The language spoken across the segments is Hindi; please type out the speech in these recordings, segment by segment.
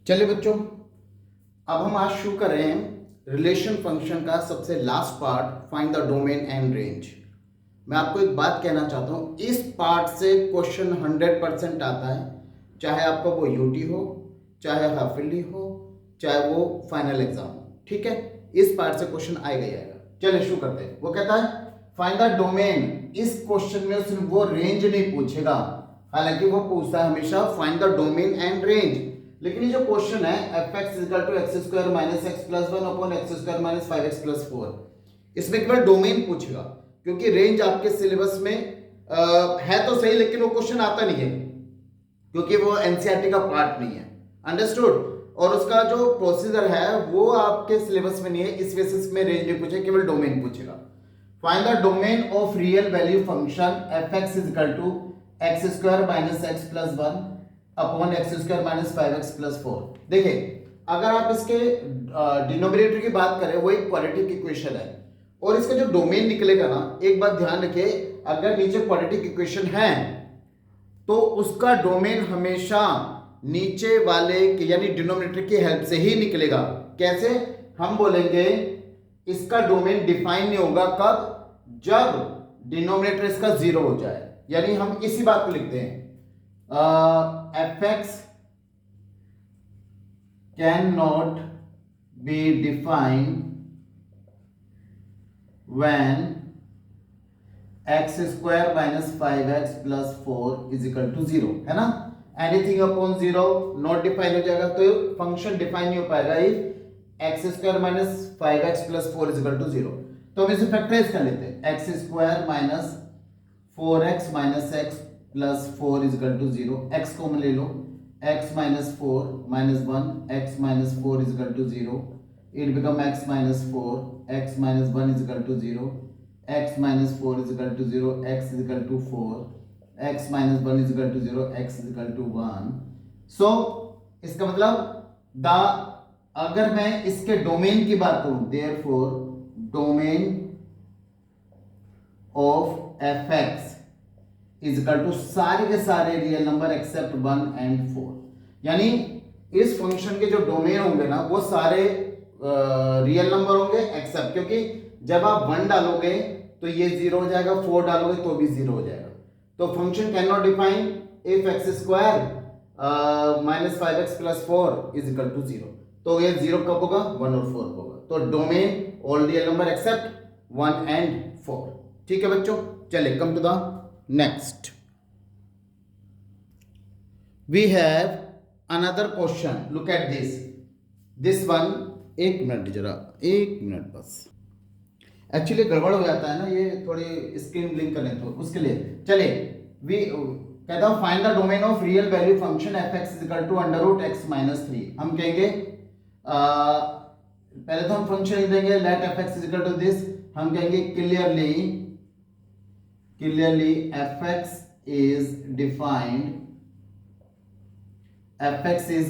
चलिए बच्चों, अब हम आज शुरू कर रहे हैं रिलेशन फंक्शन का सबसे last part, find the domain and range. मैं आपको एक बात कहना चाहता हूँ, इस पार्ट से क्वेश्चन 100% आता है, चाहे आपका वो यूटी हो, चाहे हाफ ईयरली हो, चाहे वो फाइनल एग्जाम हो। ठीक है, इस पार्ट से क्वेश्चन आएगा ही आएगा। चलिए शुरू करते हैं। वो कहता है फाइंड द डोमेन। इस क्वेश्चन में सिर्फ वो रेंज नहीं पूछेगा, हालांकि वो पूछता है हमेशा find the domain and range. लेकिन ये जो क्वेश्चन है fx equal to x square minus X plus one upon X square minus 5x plus 4, इसमें केवल डोमेन पूछेगा, क्योंकि रेंज आपके सिलेबस में है तो सही, लेकिन वो क्वेश्चन आता नहीं है क्योंकि वो एनसीईआरटी का पार्ट नहीं है। अंडरस्टूड? और उसका जो प्रोसीजर है वो आपके सिलेबस में नहीं है, इस बेसिस में रेंज नहीं पूछेगा, केवल डोमेन पूछेगा। Find the domain of real value function fx equal to x square minus X plus one upon X square minus 5x plus 4। देखिए, अगर आप इसके डिनोमिनेटर की बात करें, वो एक क्वाड्रेटिक इक्वेशन है, और इसका जो डोमेन निकलेगा ना, एक बात ध्यान रखिए, अगर नीचे क्वाड्रेटिक इक्वेशन है तो उसका डोमेन हमेशा नीचे वाले यानी डिनोमिनेटर की हेल्प से ही निकलेगा। कैसे? हम बोलेंगे इसका डोमेन डिफाइन नहीं होगा कब? जब डिनोमिनेटर इसका 0 हो जाए। यानी हम इसी बात को लिखते हैं, fx cannot be defined when x square minus 5x plus 4 is equal to 0, है ना? एनीथिंग अपॉन 0 नॉट डिफाइन हो जाएगा, तो फंक्शन डिफाइन नहीं हो पाएगा if X square minus 5x plus 4 is equal to 0। तो हम इसे फैक्टराइज कर लेते हैं, X square minus 4x minus X plus 4 is equal to 0। x common ले लो, x minus 4 minus 1 x minus 4 is equal to 0। It become x minus 4 x minus 1 is equal to 0, x minus 4 is equal to 0, x is equal to 4, x minus 1 is equal to 0, x is equal to 1। So इसका मतलब अगर मैं इसके डोमेन की बात करूं, therefore domain of fx is equal to सारे के सारे रियल नंबर एक्सेप्ट 1 एंड 4। यानी इस फंक्शन के जो डोमेन होंगे ना, वो सारे रियल नंबर होंगे एक्सेप्ट, क्योंकि जब आप 1 डालोगे तो ये 0 हो जाएगा, 4 डालोगे तो भी 0 हो जाएगा। तो function can not define if X square minus 5x plus 4 is equal to 0। तो ये 0 कब होगा? 1 और 4 होगा। तो domain all real number except 1 and 4। ठीक है बच्चों, चलिए come to the next. We have another question. Look at this one. एक मिनट जरा, एक मिनट बस, एक्चुअली गड़बड़ हो जाता है ना, ये थोड़ी स्क्रीन ब्लिंक करने तो उसके लिए। चलिए, वी कहता हूं find the domain of real value function fx is equal to under root x minus 3। हम कहेंगे पहले तो हम फंक्शन लिख देंगे let fx is equal to this. हम कहेंगे clearly fx is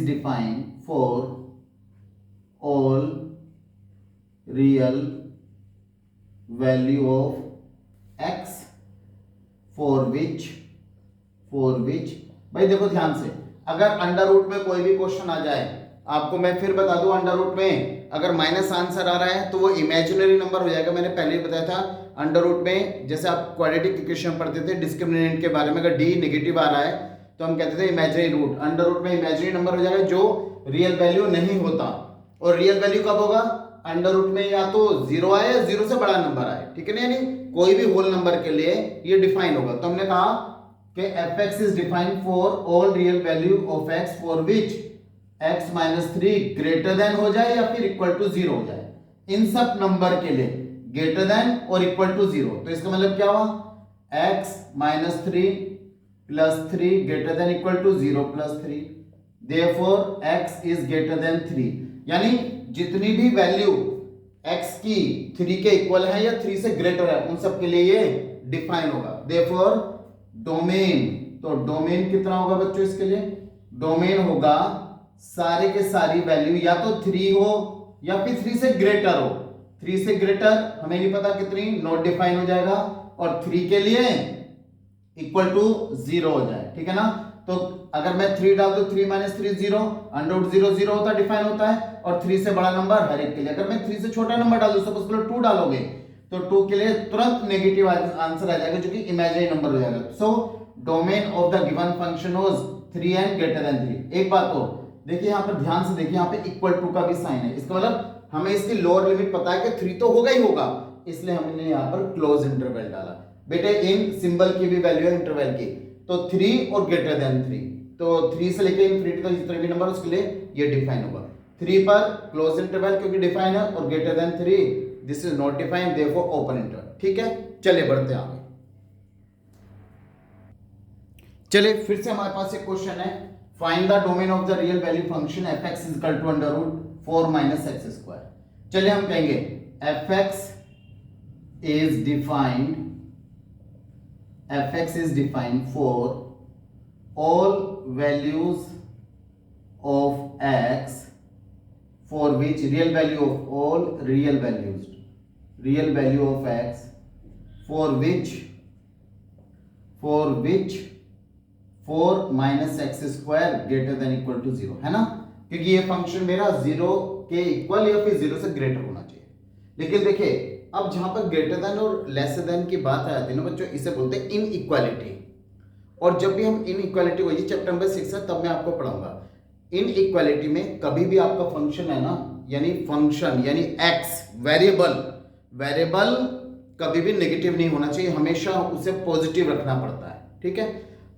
defined for all real value of x for which भाई देखो ध्यान से, अगर अंडर रूट में कोई भी क्वेश्चन आ जाए, आपको मैं फिर बता दूं, अंडर रूट में अगर माइनस आंसर आ रहा है तो वो इमेजिनरी नंबर हो जाएगा। मैंने पहले ही बताया था, अंडर रूट में जैसे आप क्वाड्रेटिक इक्वेशन पढ़ते थे डिस्क्रिमिनेंट के बारे में, अगर डी नेगेटिव आ रहा है तो हम कहते थे इमेजिनरी रूट। अंडर रूट में इमेजिनरी नंबर हो जाएगा जो रियल वैल्यू नहीं होता। और रियल वैल्यू कब होगा? अंडर रूट में या तो 0 आए या 0 से बड़ा नंबर आए। ठीक है ना? यानी कोई भी होल नंबर के लिए ये डिफाइन होगा। तो हमने कहा कि fx is defined for all real value of x for which x minus 3 greater then हो जाए या फिर इक्वल टू 0 हो जाए। इन सब नंबर के लिए ग्रेटर देन और इक्वल टू 0। तो इसका मतलब क्या हुआ? x minus 3 plus 3 greater than equal to 0 plus 3। Therefore x is greater than 3। यानी जितनी भी वैल्यू x की 3 के इक्वल है या 3 से ग्रेटर है, उन सब के लिए ये डिफाइन होगा। देयरफॉर डोमेन, तो डोमेन कितना होगा बच्चों इसके लिए? डोमेन होगा सारे के सारी वैल्यू या तो 3 हो या फिर 3 से ग्रेटर हो। 3 से ग्रेटर हमें नहीं पता कितनी, नॉट डिफाइन हो जाएगा, और 3 के लिए इक्वल टू 0 हो जाए। ठीक है ना? तो अगर मैं 3 डाल दूं 3 माइनस 3 0, अंडर 0 0 होता डिफाइन होता है, और 3 से बड़ा नंबर हर एक के लिए। अगर मैं 3 से छोटा नंबर डाल दूं, सपोज करो 2 डालोगे, तो 2 के लिए तुरंत नेगेटिव आंसर आ जाएगा, जो कि इमेजिनरी नंबर हो जाएगा। So domain of the given function was 3 and greater than 3। एक बात और देखिए, यहाँ पर ध्यान से देखिए, यहाँ पे इक्वल टू का भी साइन है, इसका मतलब हमें इसकी लोअर लिमिट पता है कि 3 तो होगा ही होगा, इसलिए हमने यहाँ पर क्लोज इंटरवल डाला। बेटे इन सिंबल की भी वैल्यू है इंटरवल की, तो 3 और ग्रेटर देन 3, तो 3 से लेके इंफिनिटी तक जितने भी नंबर उसके लिए ये डिफाइन होगा। 3 पर क्लोज इंटरवल क्योंकि डिफाइन है, और greater than 3 this is not defined, therefore open interval. ठीक है, चलिए बढ़ते हैं आगे। चलिए फिर से हमारे पास एक क्वेश्चन है, find the domain of the real value function f(x) = √4 - x²। चलिए हम कहेंगे f(x) is defined for all values of x for which real value of all real value of x for which 4 - x² greater than equal to 0 है ना, क्योंकि ये फंक्शन मेरा 0 के इक्वल या फिर 0 से ग्रेटर होना चाहिए। लेकिन देखिए, अब जहां पर ग्रेटर देन और लेस देन की बात आ जाती है ना बच्चों, इसे बोलते हैं इनइक्वालिटी। और जब भी हम इनइक्वालिटी को, ये चैप्टर नंबर 6 है, तब मैं आपको पढ़ाऊंगा। इनइक्वालिटी में कभी भी आपका फंक्शन है ना, यानी फंक्शन यानी एक्स वेरिएबल कभी भी नेगेटिव नहीं होना चाहिए, हमेशा उसे पॉजिटिव रखना पड़ता है। ठीक है,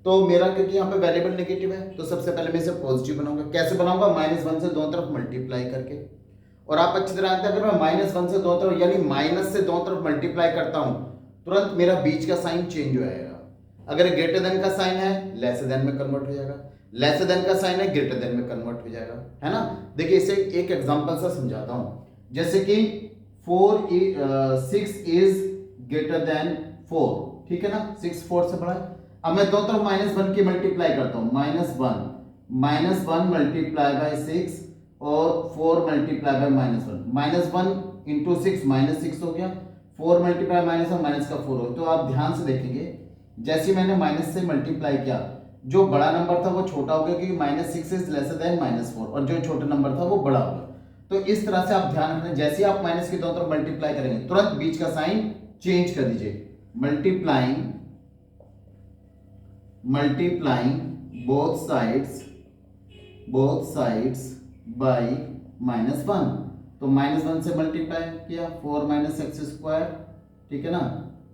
तो मेरा क्योंकि यहाँ पे वेरिएबल नेगेटिव है, तो सबसे पहले मैं इसे पॉजिटिव बनाऊंगा। कैसे बनाऊंगा? -1 से दोनों तरफ मल्टीप्लाई करके। और आप अच्छी तरह जानते हैं, अगर मैं -1 से दोनों तरफ यानी माइनस से दोनों तरफ मल्टीप्लाई करता हूं, तुरंत मेरा बीच का साइन चेंज हो जाएगा। अगर ग्रेटर देन का साइन है, लेस देन में कन्वर्ट हो जाएगा, लेस देन का साइन है, ग्रेटर देन में कन्वर्ट हो जाएगा, है ना। देखिए इसे एक एग्जांपल से समझाता हूं, जैसे कि 6 इज ग्रेटर देन 4, ठीक है ना, 6 4 से बड़ा है। अब मैं दोनों तरफ -1 की मल्टीप्लाई करता हूं, -1 मल्टीप्लाई बाय 6 और 4 मल्टीप्लाई बाय -1 इंटू 6 -6 हो गया, 4 मल्टीप्लाई -1 माइनस का 4 हो। तो आप ध्यान से देखेंगे, जैसे मैंने माइनस से मल्टीप्लाई किया, जो बड़ा नंबर था वो छोटा हो गया, क्योंकि -6 इज लेसर देन -4, और जो छोटा नंबर था वो बड़ा हो गया। तो इस तरह से आप ध्यान रखना, जैसे आप माइनस की दोनों तरफ मल्टीप्लाई करेंगे, तुरंत बीच का साइन चेंज कर दीजिए। मल्टीप्लाइंग both sides by -1, तो -1 से मल्टीप्लाई किया, 4 - x², ठीक है ना,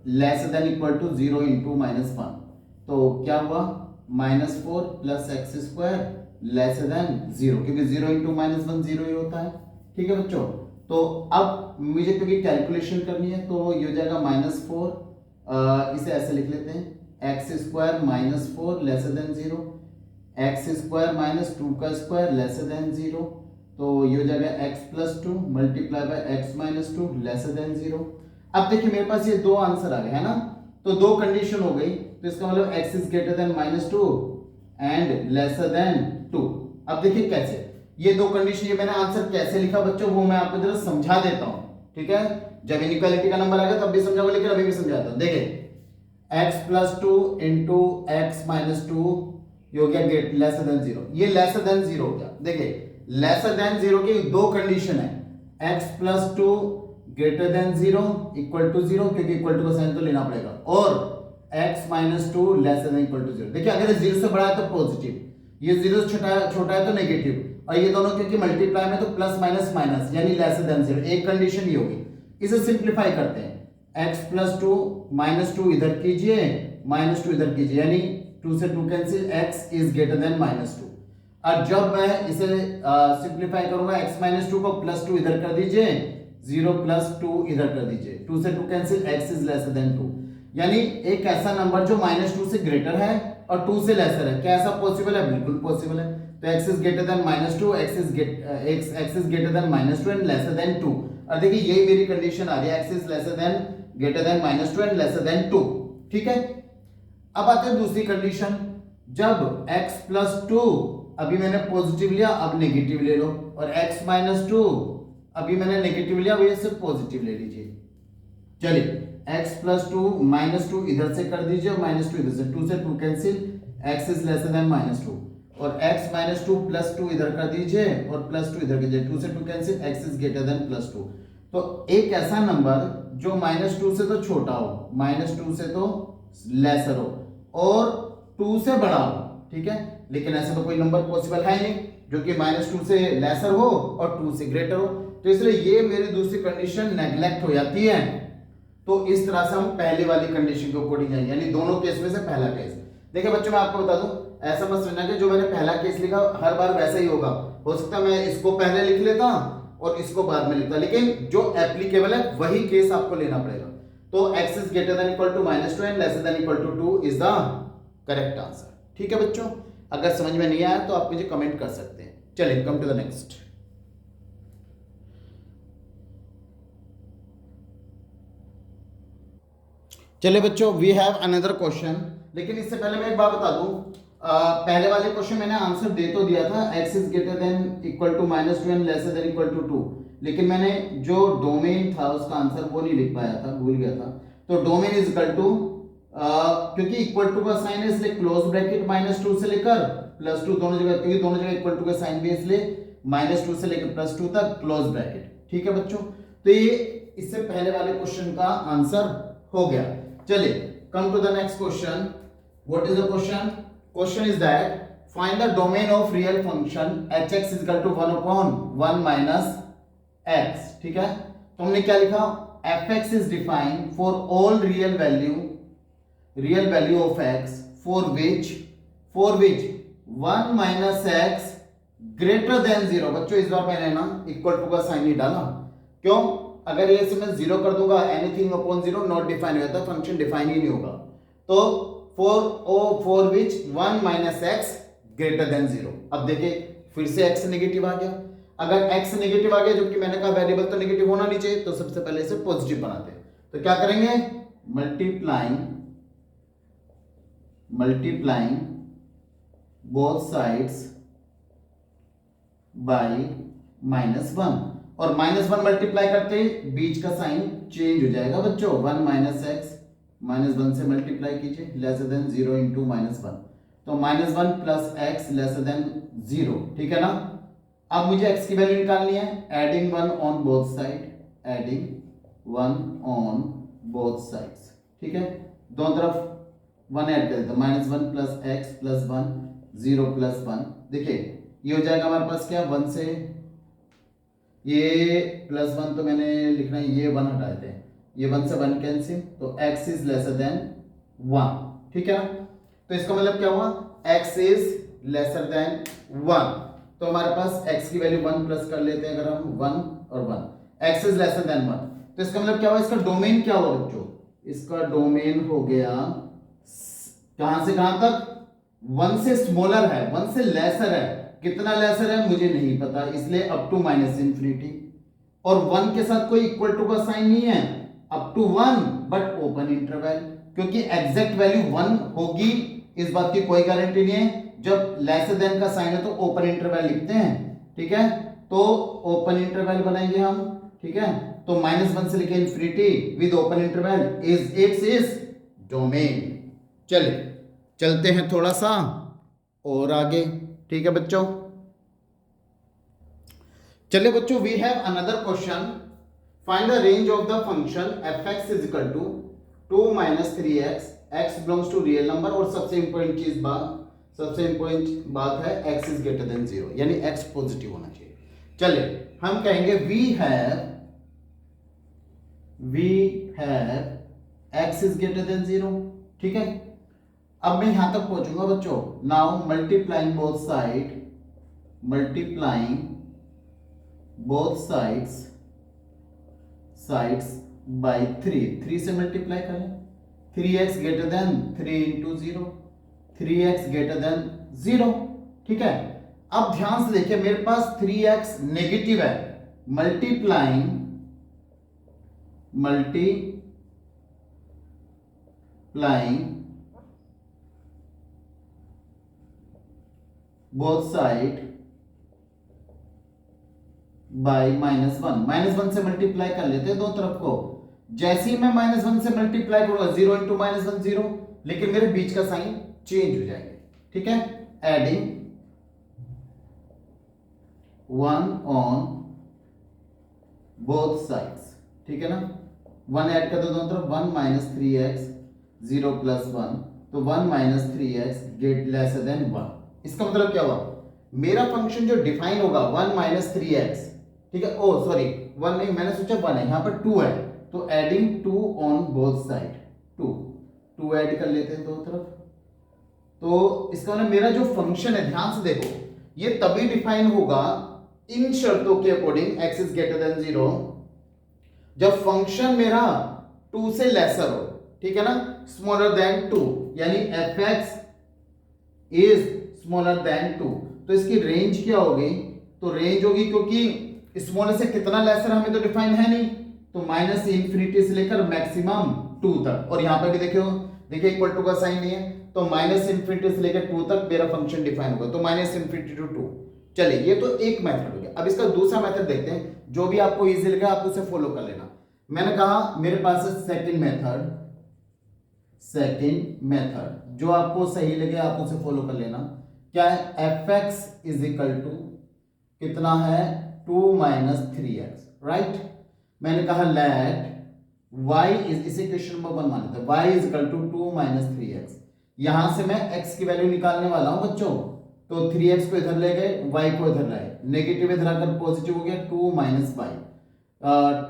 less than equal to 0 into -1, तो क्या हुआ, -4 + x² लेस देन 0, क्योंकि 0 इंटू -1 0 ही होता है। ठीक है बच्चों, तो अब मुझे क्योंकि कैलकुलेशन करनी है, तो ये हो जाएगा -4, इसे ऐसे लिख लेते हैं, x² - 4 लेस देन 0, x² - 2 का स्क्वायर लेस देन 0, तो ये हो जाएगा x + 2 multiply by x - 2 less than 0। अब देखिए मेरे पास ये दो आंसर आ गए, है ना, तो दो कंडीशन हो गई, तो इसका मतलब x is greater then -2 and lesser then 2। अब देखिए कैसे, ये दो कंडीशन, ये मैंने आंसर कैसे लिखा बच्चों, वो मैं आपको जरा समझा देता हूं। ठीक है, जब इनइक्वालिटी का नंबर आएगा तब भी समझाऊंगा, लेकिन अभी भी समझाता हूं। देखिए x + 2 इंटू x - 2 ये हो गया लेसर देन 0, ये लेसर देन 0 हो गया। देखिए लेसर देन 0 की दो कंडीशन है, x + 2 greater than 0 equal to 0, क्योंकि इक्वल टू का साइन तो लेना पड़ेगा, और x - 2 lesser than equal to 0। देखिए अगर 0 से बड़ा है तो पॉजिटिव, ये 0 से छोटा है तो नेगेटिव, और ये दोनों क्योंकि मल्टीप्लाई में तो प्लस माइनस माइनस यानी लेसर देन 0, एक कंडीशन ये होगी। इसे सिंप्लीफाई करते हैं, x + 2 -2 इधर कीजिए, -2 इधर कीजिए, यानी 2 से 2 cancel, x is greater then -2। और जब मैं इसे सिंप्लीफाई करूंगा, x - 2 को +2 इधर कर दीजिए, 0 + 2 इधर कर दीजिए, 2 से 2 cancel, x is lesser then 2। यानी एक ऐसा नंबर जो -2 से ग्रेटर है और 2 से लेसर है, क्या ऐसा पॉसिबल है? बिल्कुल पॉसिबल है। तो x is greater then -2, x is greater then -2 and lesser then 2। और देखिए यही मेरी कंडीशन आ रही है, x is greater then -2 and lesser then 2। ठीक है, अब आते हैं दूसरी कंडीशन, जब x + 2 अभी मैंने पॉजिटिव लिया, अब नेगेटिव ले लो, और x - 2 अभी मैंने नेगेटिव लिया, वही से पॉजिटिव ले लीजिए। चलिए x + 2 -2 इधर से कर दीजिए, और -2 इधर से, 2 से 2 cancel, x is lesser then -2 और x -2 +2 इधर कर दीजिए और +2 इधर कीजिए, 2 से 2 cancel, x is greater then +2। तो एक ऐसा नंबर जो -2 से तो छोटा हो, -2 से तो लेसर हो और 2 से बड़ा हो, ठीक है। लेकिन ऐसा तो कोई नंबर पॉसिबल है नहीं जो कि -2 से लेसर हो और 2 से ग्रेटर हो, तो इसलिए ये मेरी दूसरी कंडीशन नेग्लेक्ट हो जाती है। तो इस तरह से हम पहले वाली कंडीशन के अकॉर्डिंग जाएंगे, यानी दोनों केस में से पहला केस। देखिए बच्चों मैं आपको बता दूं, ऐसा मत समझना कि जो मैंने पहला केस लिखा हर बार वैसा ही होगा, हो सकता है मैं इसको पहले लिख लेता और इसको बाद में लिखता, लेकिन जो एप्लीकेबल है वही केस आपको लेना पड़ेगा। तो x is greater than equal to -2 and lesser than equal to 2 is the correct answer. ठीक है बच्चों, अगर समझ में नहीं आया तो आप मुझे कमेंट कर सकते हैं। चलिए कम टू द नेक्स्ट। चलिए बच्चों वी हैव अनदर क्वेश्चन, लेकिन इससे पहले मैं एक बात बता दूं, पहले वाले क्वेश्चन मैंने आंसर दे तो दिया था x is greater than equal to -2 and lesser than equal to 2, लेकिन मैंने जो डोमेन था उसका आंसर वो नहीं लिख पाया था, भूल गया था। तो डोमेन इज इक्वल टू, क्योंकि इक्वल टू का साइन है इसलिए क्लोज ब्रैकेट -2 से लेकर +2 दोनों जगह, क्योंकि दोनों जगह इक्वल टू का साइन भी है इसलिए -2 से लेकर +2 तक क्लोज ब्रैकेट। ठीक है बच्चों, तो ये इससे पहले वाले क्वेश्चन का आंसर हो गया। चलिए come to the next question. What is the question? Question is that find the domain of real function hx is equal to 1/1 minus x। ठीक है, तो हमने क्या लिखा? fx is defined for all real value of x for which 1 minus x greater than 0। बच्चों इस बार मैंने ना इक्वल टू का साइन नहीं डाला, क्यों? अगर ये मैं 0 कर दूंगा एनीथिंग अपॉन 0 नॉट डिफाइन हो जाता, फंक्शन डिफाइन ही नहीं होगा। तो for which 1 minus x greater than 0। अब देखिए फिर से x नेगेटिव आ गया, अगर x नेगेटिव आ गया, जो कि मैंने कहा वेरिएबल तो नेगेटिव होना नहीं चाहिए, तो सबसे पहले इसे पॉजिटिव बनाते हैं। तो क्या करेंगे? मल्टीप्लाइंग बोथ साइड्स बाय -1, और -1 मल्टीप्लाई करते ही बीच का साइन चेंज हो जाएगा बच्चों। 1 माइनस x -1 से मल्टीप्लाई कीजिए, लेसर देन 0 इंटू -1, तो -1 प्लस x लेसर देन 0। ठीक है ना। अब मुझे x की वैल्यू निकालनी है, एडिंग 1 ऑन बोथ साइड्स। ठीक है, दोनों तरफ 1 ऐड कर देते हैं, -1 प्लस x प्लस 1 0 प्लस 1। देखिए ये हो जाएगा हमारे पास क्या, 1 से ये +1 तो मैंने लिखना है, ये 1 हटा देते हैं, ये 1 से 1 कैंसिल, तो x इज लेसर देन 1। ठीक है ना, तो इसका मतलब क्या हुआ? x इज लेसर देन 1, तो हमारे पास x की वैल्यू 1 प्लस कर लेते हैं, अगर हम 1 और 1, x इज लेसर देन 1, तो इसका मतलब क्या हुआ? इसका डोमेन क्या हुआ बच्चों? इसका डोमेन हो गया कहां से कहां तक? 1 से स्मॉलर है, 1 से लेसर है। कितना लेसर है मुझे नहीं पता, इसलिए अप टू -∞, और 1 के साथ कोई इक्वल टू का साइन नहीं है, up to 1 but open interval, क्योंकि एग्जैक्ट वैल्यू 1 होगी इस बात की कोई गारंटी नहीं है। जब लेसर देन का साइन है तो ओपन इंटरवल लिखते हैं। ठीक है, तो ओपन इंटरवल बनाएंगे हम। ठीक है, तो -1 से लेकर infinity with open interval is domain. चलिए चलते हैं थोड़ा सा और आगे। ठीक है बच्चों, चलिए बच्चों we have another question, find the range of the function fx is equal to 2 minus 3x, x belongs to real number, और सबसे इंपॉर्टेंट बात है x इज ग्रेटर देन 0, यानी x पॉजिटिव होना चाहिए। चलिए हम कहेंगे we have x is greater than 0। ठीक है, अब मैं यहां तक पहुंचूंगा बच्चों। Now multiplying both sides by 3 से मल्टीप्लाई करें, 3x greater than 3 into 0, 3x greater than 0। ठीक है, अब ध्यान से देखिए मेरे पास 3x नेगेटिव है, मल्टीप्लाइंग बोथ साइड बाय -1 से मल्टीप्लाई कर लेते हैं दो तरफ को। जैसे ही मैं -1 से मल्टीप्लाई करूंगा 0 इंटू -1 0, लेकिन मेरे बीच का साइन चेंज हो जाएंगे। ठीक है, एडिंग 1 ऑन बोथ साइड्स, ठीक है ना, 1 ऐड कर दो दोनों तरफ, 1 माइनस 3x 0 प्लस 1, तो 1 minus 3x gate lesser than 1। इसका मतलब क्या हुआ, मेरा फंक्शन जो डिफाइन होगा 1 माइनस 3x, ठीक है, ओ सॉरी 1 नहीं, मैंने सोचा 1 है, यहां पर 2 है, तो adding 2 on both side, 2 add कर लेते हैं दोनों तरफ। तो इसका मतलब मेरा जो फंक्शन है, ध्यान से देखो, ये तभी डिफाइन होगा इन शर्तों के according x is greater than 0, जब फंक्शन मेरा 2 से लेसर हो, ठीक है ना, स्मॉलर देन 2, यानी fx इज स्मॉलर देन 2। तो इसकी रेंज क्या होगी, तो रेंज होगी, क्योंकि स्मॉलर से कितना लेसर हमें तो डिफाइन है नहीं, तो माइनस इंफिनिटी से लेकर मैक्सिमम 2 तक, और यहां पर भी देखिए इक्वल टू का साइन नहीं है, तो माइनस इंफिनिटी से लेकर 2 तक मेरा फंक्शन डिफाइन होगा, तो माइनस इंफिनिटी टू 2। चलिए, ये तो एक मेथड हो गया। अब इसका दूसरा मेथड देखते हैं, जो भी आपको इजी लगे आप उसे फॉलो कर लेना। मैंने कहा मेरे पास है सेकंड मेथड, जो आपको सही लगे आप उसे फॉलो कर लेना। क्या है, fx इज इक्वल टू कितना है, 2 माइनस 3x, राइट। मैंने कहा लेट y इज, इसे क्वेश्चन नंबर 1 मान लेते हैं, y is equal to 2 minus 3x। यहां से मैं x की वैल्यू निकालने वाला हूं बच्चों, तो 3x को इधर ले गए, y को इधर लाए, नेगेटिव इधर आकर पॉजिटिव हो गया, 2 minus y,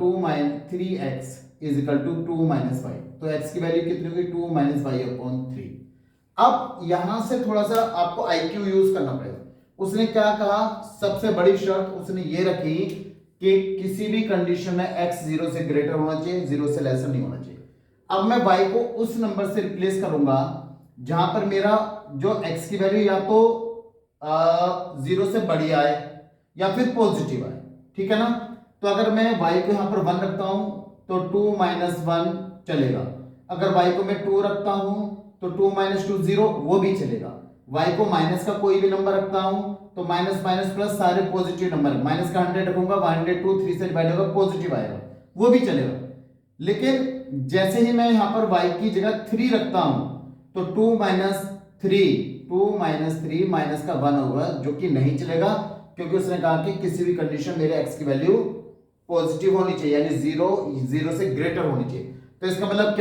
2 minus 3x is equal to 2 minus y, तो x की वैल्यू कितनी होगी, 2 माइनस y अपॉन 3। अब यहां से थोड़ा सा आपको IQ यूज करना पड़ेगा। उसने क्या कहा, सबसे बड़ी शर्त उसने ये रखी कि किसी भी कंडीशन में x 0 से ग्रेटर होना चाहिए, 0 से लेसर नहीं होना चाहिए। अब मैं y को उस नंबर से रिप्लेस करूंगा जहां पर मेरा जो x की वैल्यू या तो 0 से बड़ी आए या फिर पॉजिटिव आए, ठीक है ना। तो अगर मैं y को यहां पर 1 रखता हूं तो 2 माइनस 1 चलेगा, अगर y को मैं 2 रखता हूं तो 2 माइनस 2 0, वो भी चलेगा। y को माइनस का कोई भी नंबर रखता हूं तो माइनस माइनस प्लस सारे पॉजिटिव नंबर, माइनस का 100 रखूंगा, 102 3 से डिवाइड होगा, पॉजिटिव आएगा, वो भी चलेगा। लेकिन जैसे ही मैं यहां पर y की जगह 3 रखता हूं तो 2 माइनस 3 माइनस का 1 होगा, जो कि नहीं चलेगा, क्योंकि उसने कहा कि किसी भी कंडीशन मेरे x की वैल्यू पॉजिटिव होनी चाहिए, यानी 0 से ग्रेटर होनी चाहिए। तो इसका मतलब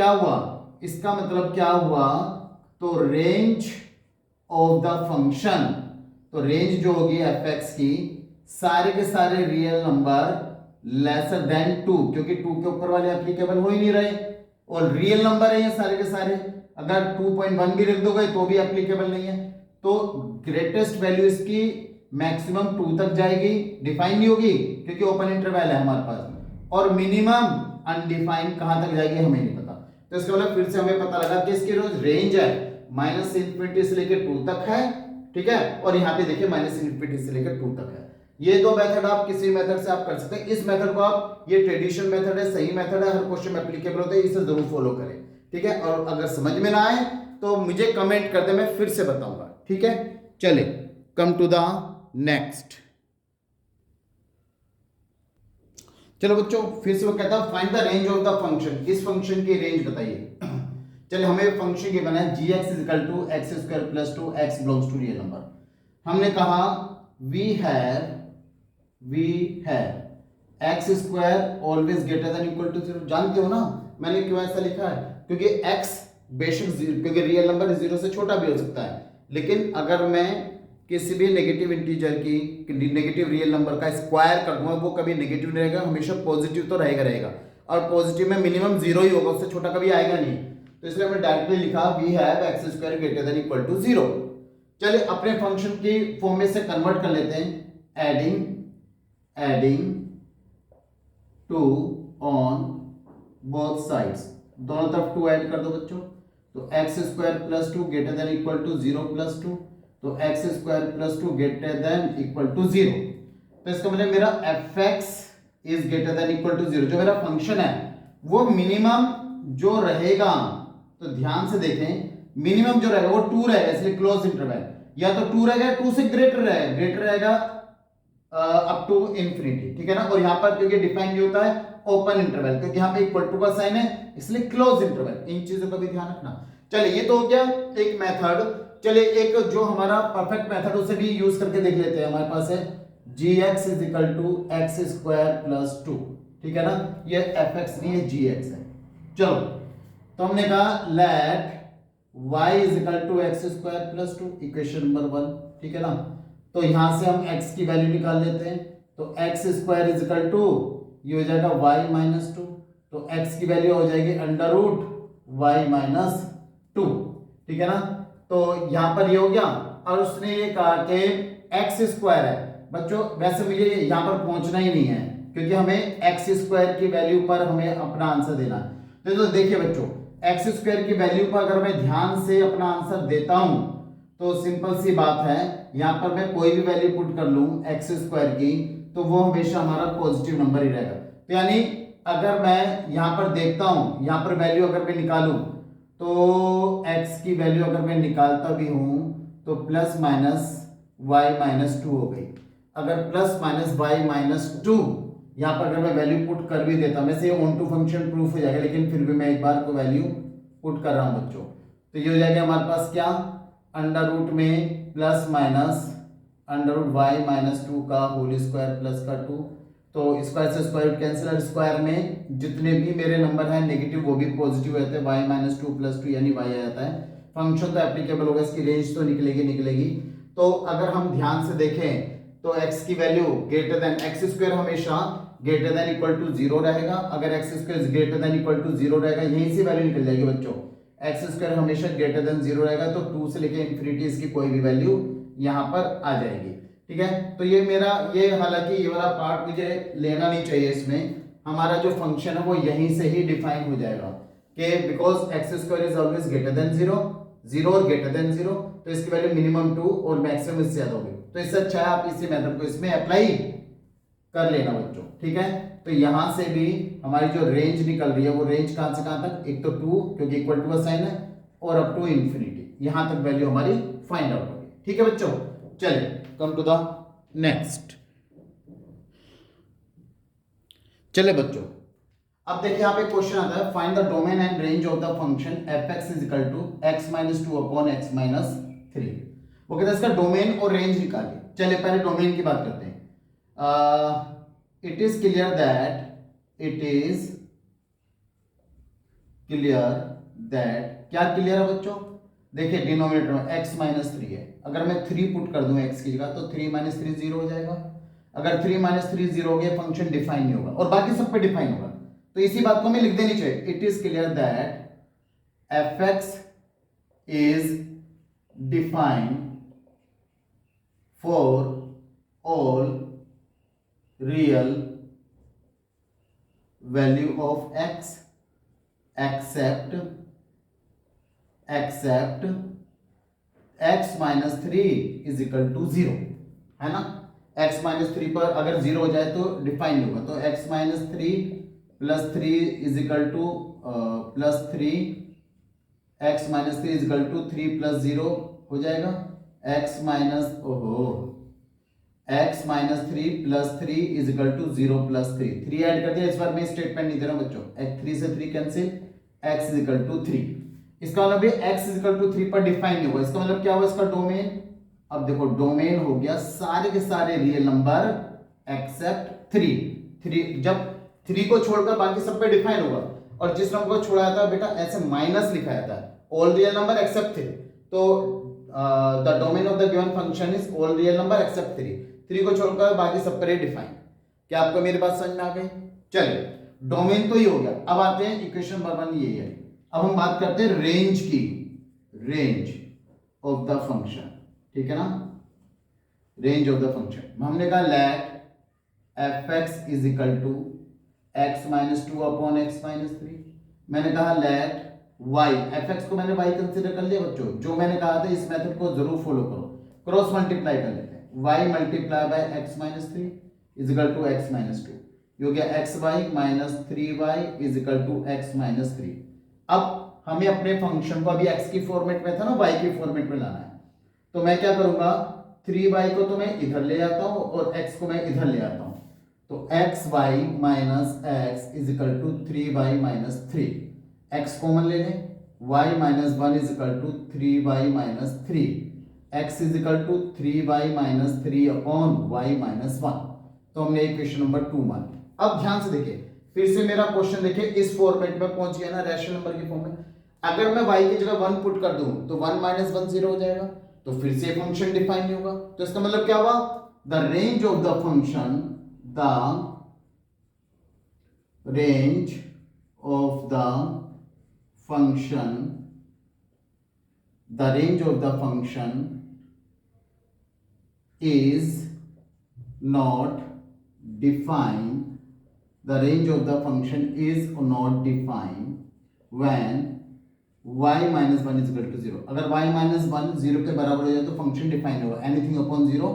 क्या हुआ, तो रेंज ऑफ द फंक्शन, तो रेंज जो होगी fx की, सारे के सारे रियल नंबर लेसर देन 2, क्योंकि 2 के ऊपर वाले एप्लीकेबल हो ही नहीं रहे, और रियल नंबर है ये सारे के सारे, अगर 2.1 भी रख दोगे तो भी एप्लीकेबल नहीं है। तो ग्रेटेस्ट वैल्यू इसकी मैक्सिमम 2 तक जाएगी, डिफाइन नहीं होगी क्योंकि ओपन इंटरवल है हमारे पास, और मिनिमम अनडिफाइंड कहां तक जाएगी हमें नहीं पता। तो इसका मतलब फिर से हमें पता लगा कि इसकी जो रेंज है माइनस इंफिनिटी से लेकर 2 तक है, ठीक है, और यहाँ पे देखिए माइनस इंफिनिटी से लेकर 2 तक है। ये दो मेथड आप किसी मेथड से आप कर सकते हैं। इस मेथड को आप, ये ट्रेडिशनल मेथड है, सही मेथड है, हर क्वेश्चन में एप्लीकेबल होता है, इसे जरूर फॉलो करें, ठीक है। और अगर समझ में ना आए तो मुझे कमेंट कर दे, मैं फिर से बताऊंगा, ठीक है। चले, कम टू द नेक्स्ट। चलो बच्चों, फिर से वो कहता है find the range of the function, इस फंक्शन की रेंज बताइए। चलिए, हमें फंक्शन की बना है gx is equal to x square plus 2 x belongs to real number. हमने कहा we have x square always greater than equal to 0। जानते हो ना मैंने क्यों ऐसा लिखा है, क्योंकि x बेशक क्योंकि रियल नंबर 0 से छोटा भी हो सकता है, लेकिन अगर मैं किसी भी नेगेटिव इंटीजर की नेगेटिव रियल नंबर का स्क्वायर कर दूंगा, वो कभी नेगेटिव नहीं रहेगा, हमेशा पॉजिटिव तो रहेगा, और पॉजिटिव में मिनिमम 0 ही होगा, उससे छोटा कभी आएगा नहीं। तो इसलिए हमने डायरेक्टली लिखा we have x square greater than equal to 0। चलिए अपने फंक्शन की फॉर्म में से कन्वर्ट कर लेते हैं, एडिंग 2 ऑन बोथ साइड्स, दोनों तरफ 2 ऐड कर दो बच्चों, तो x square plus 2 greater than equal to 0 plus 2, तो x square plus 2 greater than equal to 0। तो इसका मतलब मेरा fx is greater than equal to 0, जो मेरा फंक्शन है वो मिनिमम जो रहेगा, तो ध्यान से देखें, मिनिमम जो रहेगा वो 2 रहेगा, इसलिए क्लोज इंटरवल, या तो 2 रहेगा 2 से ग्रेटर रहेगा अप टू इंफिनिटी, ठीक है ना। और यहां पर क्योंकि डिफाइन नहीं होता है ओपन इंटरवल, क्योंकि यहां पे इक्वल टू का साइन है, इसलिए क्लोज इंटरवल, इन चीजों का भी ध्यान रखना। चलिए, ये तो हो गया एक मेथड। चलिए एक जो हमारा परफेक्ट मेथड उसे भी यूज करके देख लेते हैं। हमारे पास है G X is equal to x square plus 2, ठीक है ना, ये एफ एक्स नहीं है, जी एक्स है। चलो तो हमने कहा let y is equal to x square plus 2, equation number 1, ठीक है ना। तो यहां से हम x की वैल्यू निकाल लेते हैं, तो x square is equal to ये हो जाएगा y माइनस 2, तो x की वैल्यू हो जाएगी अंडर रूट y माइनस 2, ठीक है ना। तो यहां पर ये हो गया, और उसने ये कहा कि एक्स स्क्वायर है। बच्चों वैसे मुझे यहां पर पहुंचना ही नहीं है, क्योंकि हमें एक्स स्क्वायर की वैल्यू पर हमें अपना आंसर देना है। तो देखिए बच्चों, एक्स स्क्वायर की वैल्यू पर अगर मैं ध्यान से अपना आंसर देता हूं तो सिंपल सी बात है, यहां पर मैं कोई भी वैल्यू पुट कर लूं एक्स स्क्वायर की, तो वो हमेशा हमारा पॉजिटिव नंबर ही रहेगा। तो यानी अगर मैं यहां पर देखता हूं, यहां पर वैल्यू अगर मैं निकालूं, तो x की वैल्यू अगर मैं निकालता भी हूं तो प्लस माइनस y माइनस 2 हो गई। अगर प्लस माइनस y माइनस 2 यहां पर अगर मैं वैल्यू पुट कर भी देता, वैसे ये ऑन टू फंक्शन प्रूफ हो जाएगा, लेकिन फिर भी मैं एक बार को वैल्यू पुट कर रहा हूं बच्चों। तो ये हो जाएगा हमारे पास क्या, अंडर रूट में plus minus under root y minus 2 का होल स्क्वायर प्लस का 2, तो स्क्वायर से स्क्वायर रूट कैंसिल, और स्क्वायर में जितने भी मेरे नंबर हैं नेगेटिव वो भी पॉजिटिव रहते हैं, y माइनस 2 प्लस 2 यानी y आ जाता है। फंक्शन तो एप्लीकेबल होगा, इसकी रेंज तो निकलेगी। तो अगर हम ध्यान से देखें तो x की value greater than x square हमेशा ग्रेटर देन इक्वल टू 0 रहेगा। अगर x square greater than equal to 0 रहेगा, यहीं से वैल्यू निकल जाएगी बच्चों, एक्स स्क्वायर हमेशा ग्रेटर देन 0 रहेगा, तो 2 से लेके इंफिनिटी इसकी कोई भी वैल्यू यहां पर आ जाएगी, ठीक है। तो ये मेरा ये हालांकि ये वाला पार्ट मुझे लेना नहीं चाहिए, इसमें हमारा जो फंक्शन है वो यहीं से ही डिफाइन हो जाएगा कि because x square is always greater than 0, 0 और ग्रेटर देन 0, तो इसकी वैल्यू मिनिमम 2 और मैक्सिमम इससे ज्यादा होगी। तो इससे अच्छा है आप इसी मेथड को इसमें अप्लाई कर लेना बच्चों, ठीक है। तो यहां से भी हमारी जो रेंज निकल रही है वो रेंज कहां से कहां तक, एक तो 2 क्योंकि इक्वल टू का साइन है, और अप टू इंफिनिटी, यहां तक वैल्यू हमारी फाइंड आउट होगी, ठीक है बच्चों। चलिए कम टू द नेक्स्ट। चले बच्चों, अब देखिए यहाँ पे क्वेश्चन आता है find the domain and range of the function f x is equal to x minus 2 upon x minus 3। वो कहते हैं इसका डोमेन और रेंज निकालिए। चलिए पहले डोमेन की बात करते हैं। इट इज क्लियर दैट क्या क्लियर है बच्चों, देखिए डिनोमिनेटर में x माइनस 3 है, अगर मैं 3 पुट कर दूं x की जगह तो 3 माइनस 3 0 हो जाएगा। अगर 3 माइनस 3 0 हो गया, फंक्शन डिफाइन नहीं होगा और बाकी सब पे डिफाइन होगा, तो इसी बात को हमें लिख देनी चाहिए। It is clear that f x is defined for all real value of x except x minus 3 is equal to 0, है ना। x माइनस 3 पर अगर 0 हो जाए तो डिफाइन होगा, तो x minus 3 plus 3 is equal to plus 3, x minus 3 is equal to 3 plus 0 हो जाएगा, x minus x minus 3 plus 3 is equal to 0 plus 3, 3 add कर दिया। इस बार मैं स्टेटमेंट नहीं दे रहा हूं बच्चों, 3 से 3 cancel, x is equal to 3। इसका मतलब ये x इज इक्वल टू 3 पर डिफाइन नहीं हुआ, इसका मतलब क्या हुआ, इसका डोमेन, अब देखो डोमेन हो गया सारे के सारे रियल नंबर एक्सेप्ट 3, जब 3 को छोड़कर बाकी सब पे डिफाइन होगा, और जिस नंबर को छोड़ा था बेटा ऐसे माइनस लिखा जाता है, ऑल रियल नंबर एक्सेप्ट 3, तो the domain of the given function is all real number accept 3 को छोड़कर बाकी सब पे डिफाइन। क्या आपको मेरी बात समझ में आ गई? चलिए डोमेन तो ये हो गया, अब आते हैं इक्वेशन नंबर 1 यही है। अब हम बात करते हैं रेंज की, रेंज ऑफ द फंक्शन, ठीक है ना, रेंज ऑफ द फंक्शन। हमने कहा let f x is equal to x minus 2 upon x minus 3। मैंने कहा लेट y, एफ एक्स को मैंने y कंसिडर कर लिया बच्चों, जो मैंने कहा था इस मेथड को जरूर फॉलो करो, क्रॉस मल्टीप्लाई कर लेते हैं, y multiply by x minus 3 is equal to x minus 2, ये हो गया xy minus 3y is equal to x minus 3। अब हमें अपने फंक्शन को, अभी x की फॉर्मेट में था ना, y की फॉर्मेट में लाना है, तो मैं क्या करूंगा, 3y को तो मैं इधर ले आता हूं और x को मैं इधर ले आता हूं, तो xy minus x is equal to 3y minus 3, x common ले लें, y minus 1 is equal to 3y minus 3, x is equal to 3y minus 3 upon y minus 1। तो हमने इक्वेशन नंबर 2 मान ली। अब ध्यान से देखिए, फिर से मेरा क्वेश्चन देखिए इस फॉर्मेट में पहुंच गया ना, रैशनल नंबर के फॉर्म में। अगर मैं y की जगह 1 पुट कर दूं तो 1 माइनस 1 0 हो जाएगा, तो फिर से फंक्शन डिफाइन नहीं होगा। तो इसका मतलब क्या हुआ, the range of the function, the range of the function, the range of the function is not defined, the range of the function is not defined when y minus 1 is equal to 0। अगर y minus 1 0 के बराबर हो जाए तो फंक्शन डिफाइन होगा, एनीथिंग अपॉन 0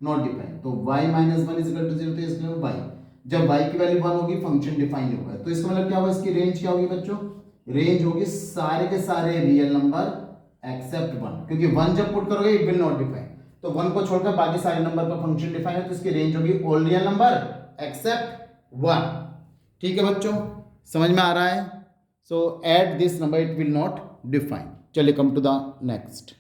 नॉट डिफाइन। तो y minus 1 is equal to 0, तो इसके y, जब y की वैल्यू 1 होगी फंक्शन डिफाइन होगा। तो इसका मतलब क्या होगा, इसकी रेंज क्या होगी बच्चों, रेंज होगी सारे के सारे रियल नंबर एक्सेप्ट 1, क्योंकि 1 जब पुट करोगे इट विल नॉट डिफाइन, तो 1 को छोड़कर बाकी सारे नंबर पर फंक्शन डिफाइन है, तो इसकी रेंज होगी ऑल रियल नंबर एक्सेप्ट 1। ठीक है बच्चों, समझ में आ रहा है। So at this number it will not define. चलिए कम टू द नेक्स्ट।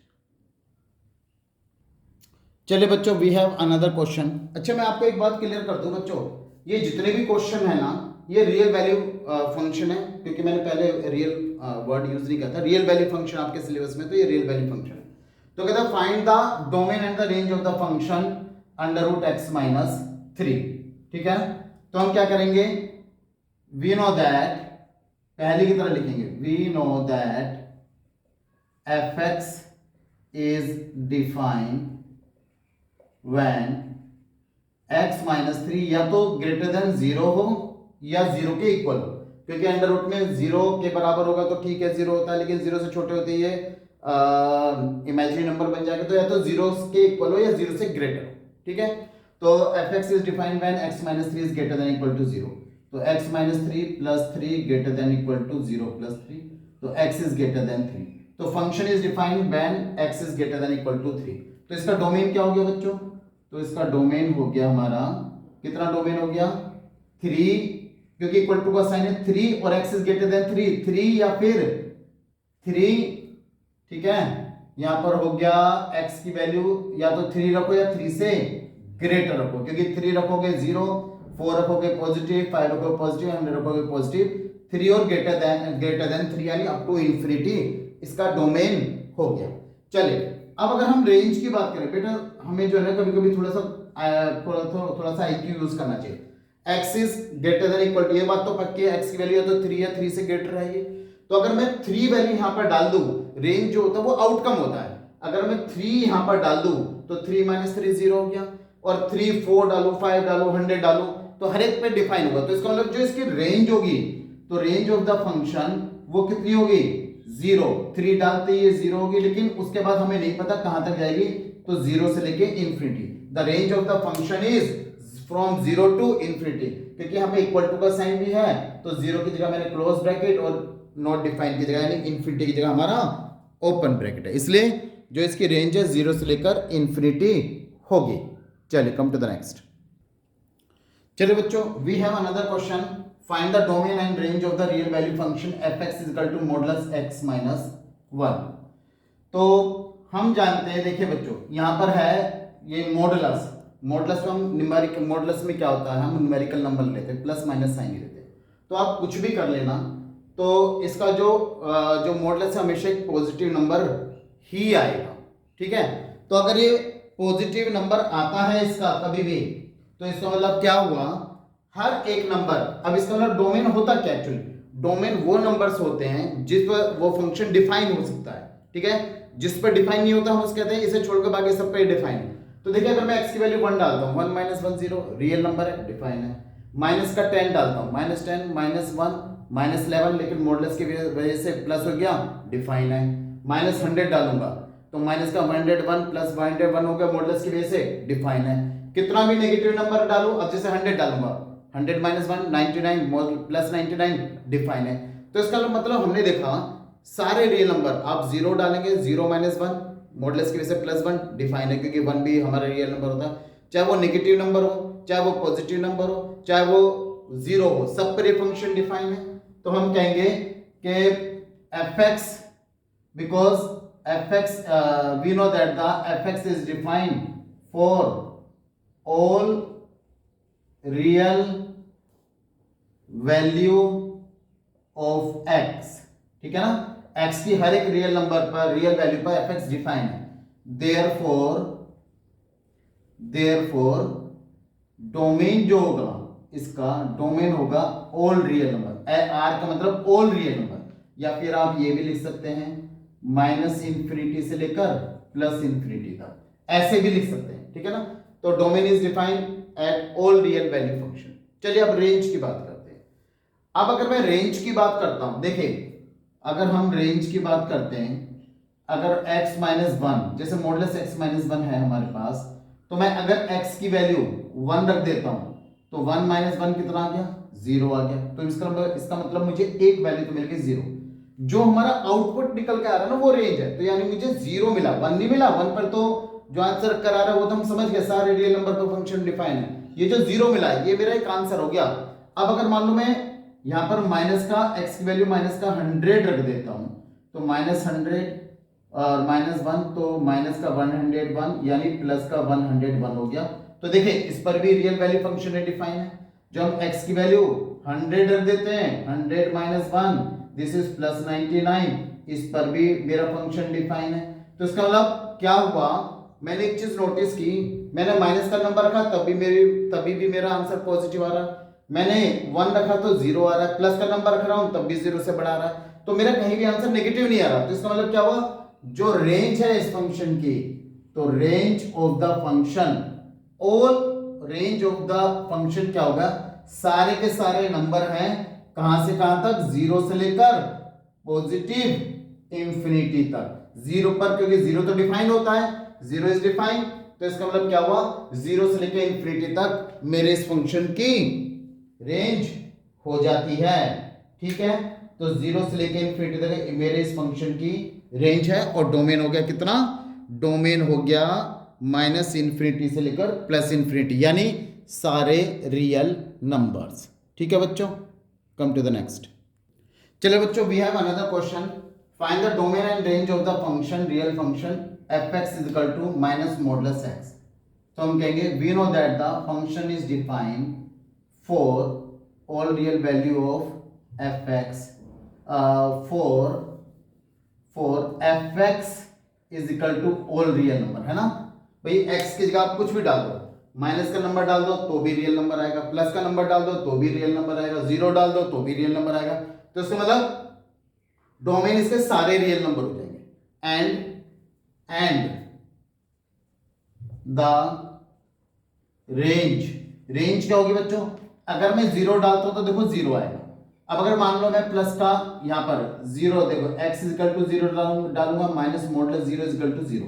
चलिए बच्चों, वी हैव अनदर क्वेश्चन। अच्छा, मैं आपको एक बात क्लियर कर दूं बच्चों, ये जितने भी क्वेश्चन है ना, ये रियल वैल्यू फंक्शन है, क्योंकि मैंने पहले रियल वर्ड यूज नहीं किया था। रियल वैल्यू फंक्शन आपके सिलेबस में, तो ये रियल वैल्यू फंक्शन है। तो कहता है find the domain and the range of the function under root x minus 3। ठीक है, तो हम क्या करेंगे, वी नो दैट, पहले की तरह लिखेंगे, we know that f x is defined when x minus 3 या तो ग्रेटर देन 0 हो या 0 के इक्वल हो, क्योंकि अंडर रूट में 0 के बराबर होगा तो ठीक है 0 होता है, लेकिन 0 से छोटे होते ही इमेजिनरी नंबर बन जाएगा, तो या तो 0 के इक्वल हो या 0 से ग्रेटर हो। ठीक है, तो f x is defined when x minus 3 is greater than equal to 0। तो x minus 3 plus 3 greater than equal to 0 plus 3, तो x इज ग्रेटर देन 3। तो function is defined when x is greater than equal to 3। तो इसका डोमेन क्या हो गया बच्चों, तो इसका डोमेन हो गया हमारा, कितना डोमेन हो गया 3, क्योंकि इक्वल टू का साइन है 3 और x इज ग्रेटर देन 3 या फिर 3। ठीक है, यहां पर हो गया x की वैल्यू या तो 3 रखो या 3 से ग्रेटर रखो, क्योंकि 3 रखोगे 0, 4 रखोगे पॉजिटिव, 5 रखोगे पॉजिटिव, 100 रखोगे पॉजिटिव, 3 और ग्रेटर देन 3 यानी अप टू इंफिनिटी इसका डोमेन हो गया। चलिए, अब अगर हम रेंज की बात करें बेटा, हमें जो है ना कभी कभी थोड़ा सा IQ यूज करना चाहिए। x is greater than equal to, ये बात तो पक्की है, x की वैल्यू तो 3 या 3 से ग्रेटर रहेगी। तो अगर मैं 3 वैल्यू यहां पर डाल दूं, रेंज जो होता है वो आउटकम होता है। अगर मैं 3 यहां पर डाल दूं तो 3 माइनस 3 0 हो गया, और 3 4 डालू, 5 डालू, 100 डालू, तो हर एक पे डिफाइन होगा। तो इसका मतलब जो इसकी रेंज होगी, तो रेंज ऑफ द फंक्शन वो कितनी होगी 0। 3 डालते ही 0 होगी, लेकिन उसके बाद हमें नहीं पता कहां तक जाएगी, तो 0 से लेके infinity. The range of the function is from 0 to infinity, क्योंकि हमें इक्वल टू का साइन भी है, तो 0 की जगह मैंने क्लोज ब्रैकेट और नॉट डिफाइंड की जगह यानी इंफिनिटी की जगह हमारा ओपन ब्रैकेट है, इसलिए जो इसकी रेंज है 0 से लेकर इंफिनिटी होगी। चलिए कम टू द नेक्स्ट। चलिए बच्चों, we have another question, find the domain and range of the real value function f x is equal to modulus x minus 1। तो हम जानते हैं, देखिए बच्चों यहां पर है ये मॉडुलस, मॉडुलस हम न्यूमेरिकल, मॉडुलस में क्या होता है, हम न्यूमेरिकल नंबर लेते हैं, प्लस माइनस साइन लेते हैं। तो आप कुछ भी कर लेना, तो इसका जो मॉडुलस है हमेशा एक पॉजिटिव नंबर ही आएगा। ठीक है, तो अगर ये पॉजिटिव नंबर आता है इसका कभी भी, तो इसका मतलब क्या हुआ, हर एक नंबर, अब इसका मतलब डोमेन होता क्या एक्चुअली, डोमेन वो नंबर्स होते हैं जिस पर वो फंक्शन डिफाइन हो सकता है। ठीक है, जिस पर डिफाइन नहीं होता हम उसको कहते हैं इसे छोड़कर बाकी सब पे डिफाइन है। तो देखिए अगर मैं x की वैल्यू 1 डालता हूँ, 1 माइनस 1 0 रियल नंबर है, डिफाइन है। माइनस का 10 डालता हूँ, माइनस 10 माइनस 1 माइनस 11, लेकिन मॉडुलस की वजह से प्लस हो गया, डिफाइन है। माइनस 100 डालूंगा तो माइनस का 101 प्लस 101 हो गया, मॉडुलस की वजह से डिफाइन है। कितना भी नेगेटिव नंबर डालू, अब जैसे 100 डालूंगा, 100 माइनस 1 99 प्लस 99 डिफाइन है। तो इसका मतलब हमने देखा सारे रियल नंबर आप 0 डालेंगे, 0 माइनस 1 मॉडुलस की वजह से प्लस 1 डिफाइन है, क्योंकि 1 भी हमारा रियल नंबर होता है, चाहे वो नेगेटिव नंबर हो, चाहे वो पॉजिटिव नंबर हो, चाहे वो 0 हो, सब पर ये फंक्शन डिफाइन है। तो हम कहेंगे कि fx, because fx, we know that the fx is defined for all real value of x, ठीक है ना, x की हर एक रियल नंबर पर, रियल वैल्यू पर fx डिफाइन है। देयरफॉर डोमेन जो होगा, इसका डोमेन होगा ऑल रियल नंबर। r का मतलब ऑल रियल नंबर, या फिर आप ये भी लिख सकते हैं माइनस इंफिनिटी से लेकर प्लस इंफिनिटी तक, ऐसे भी लिख सकते हैं, ठीक है ना। तो domain is defined at all real value function. चलिए अब रेंज की बात करते हैं। अब अगर मैं रेंज की बात करता हूं, देखिए अगर हम रेंज की बात करते हैं, अगर x माइनस वन, जैसे मॉडुलस x माइनस वन है हमारे पास, तो मैं अगर x की वैल्यू 1 रख देता हूं तो 1 माइनस वन कितना आ गया, 0 आ गया। तो इसका मतलब मुझे एक वैल्यू तो मिल गई 0। जो हमारा आउटपुट निकल के आ रहा है ना वो रेंज है, तो यानी मुझे 0 मिला, 1 नहीं मिला। 1 पर तो जो आंसर कर आ रहा है वो तो हम समझ गए, सारे रियल नंबर पर फंक्शन डिफाइन है। ये जो 0 मिला है ये मेरा एक आंसर हो गया। अब अगर मान लो मैं यहां पर माइनस का x की वैल्यू माइनस का 100 रख देता हूं, तो -100 और -1, तो माइनस का 101 यानी प्लस का 101 हो गया। तो देखिए इस पर भी रियल वैल्यू फंक्शन है, डिफाइन है। जो हम x की वैल्यू 100 रख देते हैं, 100 माइनस 1 दिस इज प्लस 99, इस पर भी मेरा फंक्शन डिफाइन है। तो इसका मतलब क्या हुआ, मैंने एक चीज नोटिस की, मैंने माइनस का नंबर रखा तभी भी मेरा आंसर पॉजिटिव आ रहा, मैंने 1 रखा तो 0 आ रहा है, प्लस का नंबर रख रहा हूं तब भी 0 से बड़ा आ रहा है, तो मेरा कहीं भी आंसर नेगेटिव नहीं आ रहा। तो इसका मतलब क्या हुआ, जो रेंज है इस फंक्शन की, तो range of the function, all range of the function क्या होगा, सारे के सारे नंबर हैं, कहां से कहां तक, 0 से लेकर पॉजिटिव इंफिनिटी तक। 0 पर, क्योंकि 0 तो डिफाइन होता है, 0 इज डिफाइंड, तो इसका मतलब क्या हुआ, 0 से लेकर इंफिनिटी तक मेरे इस फंक्शन की रेंज हो जाती है, ठीक है। तो 0 से लेकर इंफिनिटी तक मेरे इस फंक्शन की रेंज है, और डोमेन हो गया कितना, डोमेन हो गया माइनस इंफिनिटी से लेकर प्लस इंफिनिटी, यानी सारे रियल नंबर्स, ठीक है बच्चों। Come to the next. चलिए बच्चों, we have another question, find the domain and range of the function, real function fx is equal to minus modulus x। तो हम कहेंगे we know that the function is defined for all real value of fx, for fx is equal to all real number, है ना भाई। x की जगह आप कुछ भी डाल दो, माइनस का नंबर डाल दो तो भी रियल नंबर आएगा, प्लस का नंबर डाल दो तो भी रियल नंबर आएगा, 0 डाल दो तो भी रियल नंबर आएगा। तो इसका मतलब डोमेन इसके सारे रियल नंबर हो जाएंगे। एंड द रेंज क्या होगी बच्चों, अगर मैं 0 डालता हूं तो देखो 0 आएगा। अब अगर मान लो मैं प्लस का यहां पर 0, देखो x इज इक्वल टू 0 डालूंगा, minus modulus 0 is equal to 0,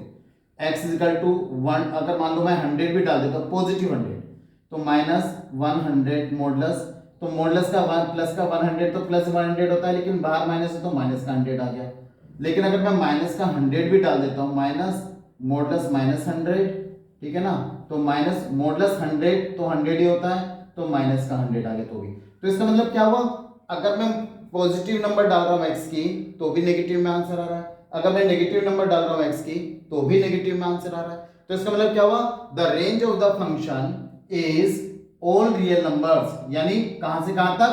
x is equal to 1, अगर मान लो मैं 100 भी डाल देता हूं, पॉजिटिव 100, तो माइनस 100 मॉडुलस, तो मॉडुलस का 1 प्लस का 100 तो प्लस 100 होता है, लेकिन बाहर माइनस है तो माइनस का 100 आ गया। लेकिन अगर मैं माइनस का 100 भी डाल देता हूं, माइनस मॉडुलस माइनस 100, ठीक है ना, तो माइनस मॉडुलस 100 तो 100 ही होता है, तो माइनस का 100 आ गया तो भी। तो इसका मतलब क्या हुआ, अगर मैं पॉजिटिव नंबर डाल रहा हूं x की तो भी नेगेटिव में आंसर आ रहा है, अगर मैं नेगेटिव नंबर डाल रहा हूं x की तो भी नेगेटिव में आंसर आ रहा है। तो इसका मतलब क्या हुआ, the range of the function is all real numbers, यानी कहां से कहां तक,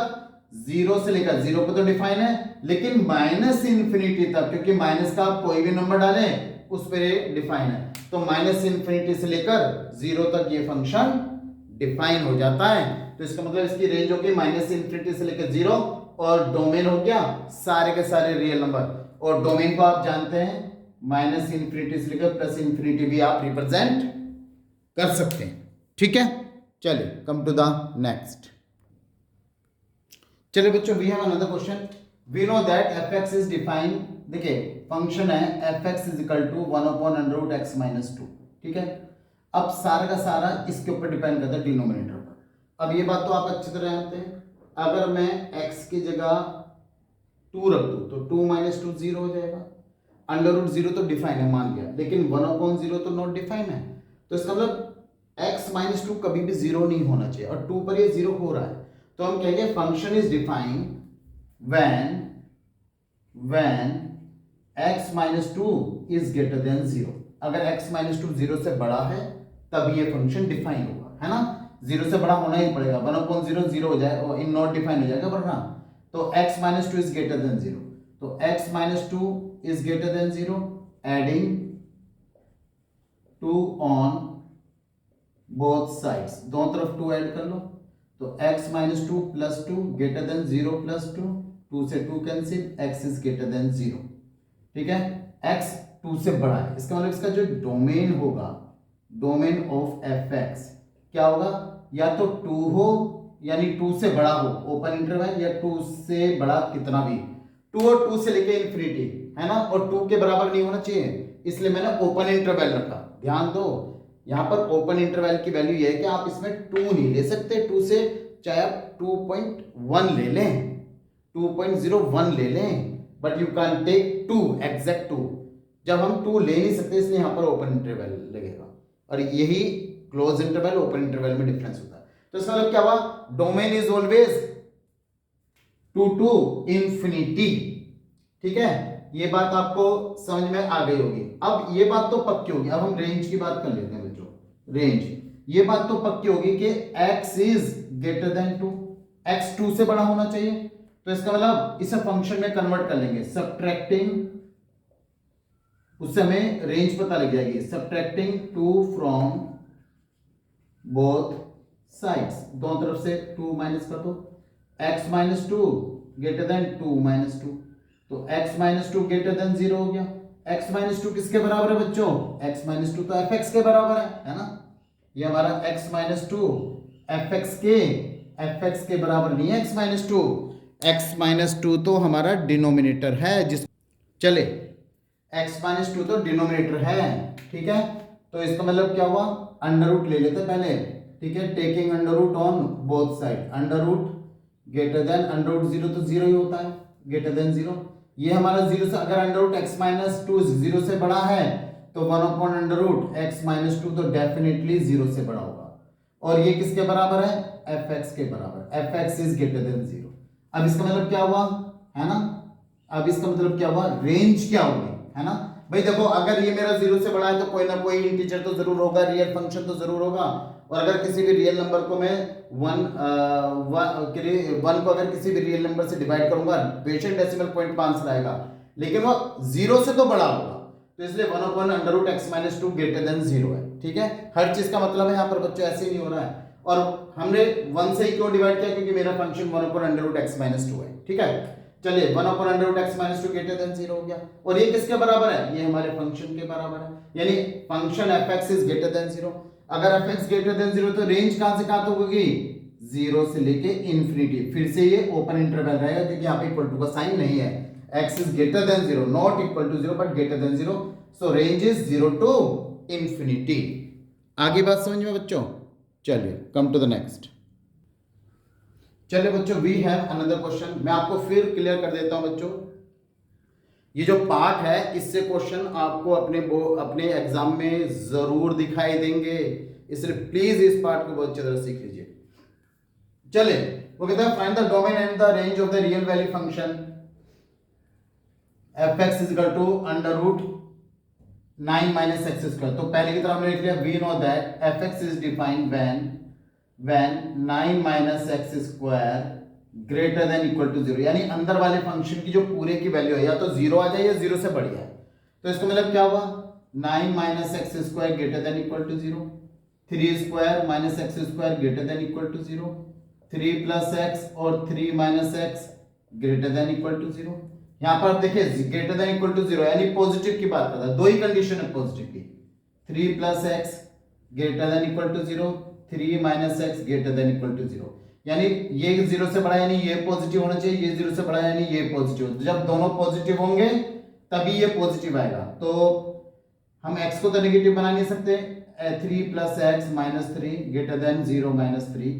0 से लेकर, 0 को तो डिफाइन है, लेकिन माइनस इंफिनिटी तक, क्योंकि माइनस का आप कोई भी नंबर डालें उस पर डिफाइन है, तो माइनस इंफिनिटी से लेकर 0 तक ये फंक्शन डिफाइन हो जाता है। तो इसका मतलब इसकी रेंज होगी माइनस इंफिनिटी से लेकर 0, और डोमेन हो गया सारे के सारे रियल नंबर, और डोमेन को आप जानते हैं माइनस इंफिनिटी से लेकर प्लस इंफिनिटी भी आप रिप्रेजेंट कर सकते हैं, ठीक है। चलिए कम टू द नेक्स्ट। चलिए बच्चों, we have another question, we know that fx is defined, देखिए फंक्शन है fx is equal to 1/√x - 2, ठीक है। अब सारा का सारा इसके ऊपर डिपेंड करता है, डिनोमिनेटर पर। अब ये बात तो आप अच्छी तरह जानते हैं, अगर मैं x की जगह 2 रख दूं तो 2 - 2 0 हो जाएगा। √0 तो डिफाइन है मान लिया, लेकिन 1/0 तो नॉट डिफाइन है, तो इसका मतलब x - 2 कभी भी 0 नहीं होना चाहिए, और 2 पर ये 0 हो रहा है। तो हम कहेंगे function is defined when x minus two is greater than zero. अगर x माइनस टू जीरो से बड़ा है तब ये फंक्शन डिफाइन होगा, है ना। जीरो से बड़ा होना ही पड़ेगा, 1/0 जीरो हो जाए और इन नॉट डिफाइन हो जाएगा वरना। तो x minus two is greater than zero, तो x minus two is greater than zero, adding 2 on both sides, दोनों तरफ 2 ऐड कर लो। तो x minus two plus two greater than zero plus two, 2 से 2 cancel, x is greater than zero. ठीक है, x 2 से बड़ा है, इसका मतलब इसका जो डोमेन होगा, डोमेन ऑफ एफ एक्स क्या होगा, या तो 2 हो यानी 2 से बड़ा हो ओपन इंटरवल, या 2 से बड़ा कितना भी, 2 और 2 से लेके इन्फिनिटी, है ना, और 2 के बराबर नहीं होना चाहिए, इसलिए मैंने ओपन इंटरवल रखा। ध्यान दो, यहां पर ओपन इंटरवल की वैल्यू ये है कि आप इसमें 2 नहीं ले सकते, 2 से चाहे आप 2.1 ले लें, 2.01 ले लें, but you can take 2 exact 2। जब हम 2 ले नहीं सकते इसलिए यहां पर ओपन इंटरवल लगेगा, और यही क्लोज इंटरवल ओपन इंटरवल में डिफरेंस होता है। तो इसका मतलब क्या हुआ, domain is always 2 to infinity. ठीक है, ये बात आपको समझ में आ गई होगी। अब ये बात तो पक्की होगी, अब हम रेंज की बात कर लेते हैं बच्चों। रेंज, ये बात तो पक्की होगी कि x is greater then 2, x 2 से बड़ा होना चाहिए, तो इसका मतलब इसे फंक्शन में कन्वर्ट कर लेंगे, सब्ट्रैक्टिंग, उससे हमें रेंज पता लग जाएगी, सब्ट्रैक्टिंग 2 फ्रॉम बोथ साइड्स, दोनों तरफ से 2 माइनस कर दो, x minus two greater then 2 minus two, तो x minus two greater than 0 हो गया। x माइनस टू किसके बराबर है बच्चों, x माइनस टू तो fx के बराबर है ना। ये हमारा x माइनस टू fx के बराबर नहीं है, x minus to, x minus two तो हमारा डिनोमिनेटर है, जिस चले x माइनस टू तो डिनोमिनेटर है। ठीक है, तो इसका मतलब क्या हुआ, अंडर रूट ले लेते पहले। ठीक है, taking under root on both side, under root greater than under root 0 तो 0 ही होता है, ग्रेटर देन 0। ये हमारा 0 से, अगर under root x minus two 0 से बड़ा है तो 1 under root x minus two तो डेफिनेटली 0 से बड़ा होगा, और ये किसके बराबर है, fx के बराबर, fx इज ग्रेटर देन 0। अब इसका मतलब क्या हुआ, है ना, अब इसका मतलब क्या हुआ, रेंज क्या होगी, है ना भाई। देखो, अगर ये मेरा 0 से बड़ा है तो कोई ना कोई इंटीजर तो जरूर होगा, रियल फंक्शन तो जरूर होगा, और अगर किसी भी रियल नंबर को मैं 1 को अगर किसी भी रियल नंबर से डिवाइड करूंगा, बेशक डेसिमल पॉइंट 5 आएगा, लेकिन वो 0 से तो बड़ा होगा, तो इसलिए 1 under root x minus two greater than 0 है। ठीक है, हर चीज का मतलब है यहाँ पर बच्चों ऐसे ही नहीं हो रहा है, और हमने 1 से ही क्यों डिवाइड किया, क्योंकि मेरा function 1 under root x minus two है। ठीक है, चलिए 1 under root x minus two greater than 0 हो गया, और ये किसके बराबर है, ये हमारे फंक्शन के बराबर है, यानी function fx is greater than 0। अगर fx ग्रेटर देन 0 तो रेंज कहां से कहां तक होगी, 0 से लेके इंफिनिटी। फिर से ये ओपन इंटरवल रहेगा, क्योंकि यहाँ पे इक्वल टू का साइन नहीं है, x is greater than 0, not equal to 0 but greater than 0, so range is 0 to infinity. आगे बात समझ में बच्चों, चलिए कम टू द नेक्स्ट। चलिए बच्चों, वी हैव अनदर क्वेश्चन, मैं आपको फिर क्लियर कर देता हूं बच्चों। ये जो पार्ट है इससे क्वेश्चन आपको अपने एग्जाम में जरूर दिखाई देंगे, इसलिए प्लीज इस पार्ट को बहुत अच्छी तरह सीख लीजिए। चलिए, वो कहता है find the domain and the range of the real value function fx is equal to under root 9 minus x square. तो पहले की तरह हमने लिख लिया, we know that fx is defined when 9 minus x square greater than equal to 0, यानी अंदर वाले फंक्शन की जो पूरे की वैल्यू है या तो 0 आ जाए या 0 से बड़ी है। तो इसका मतलब क्या हुआ, 9 minus x square greater than equal to 0, 3 square minus x square greater than equal to 0, 3 plus x और 3 minus x greater than equal to 0। यहाँ पर आप देखिए ग्रेटर देन इक्वल टू 0 यानी पॉजिटिव की बात करता है, दो ही कंडीशन है पॉजिटिव की, 3 plus x greater than equal to 0, 3 minus x greater than equal to 0, यानी ये 0 से बड़ा यानी ये पॉजिटिव होना चाहिए, ये 0 से बड़ा यानी ये पॉजिटिव। तो जब दोनों पॉजिटिव होंगे तभी ये पॉजिटिव आएगा। तो हम x को तो नेगेटिव बना नहीं सकते, 3 plus x minus 3 greater than 0 minus 3,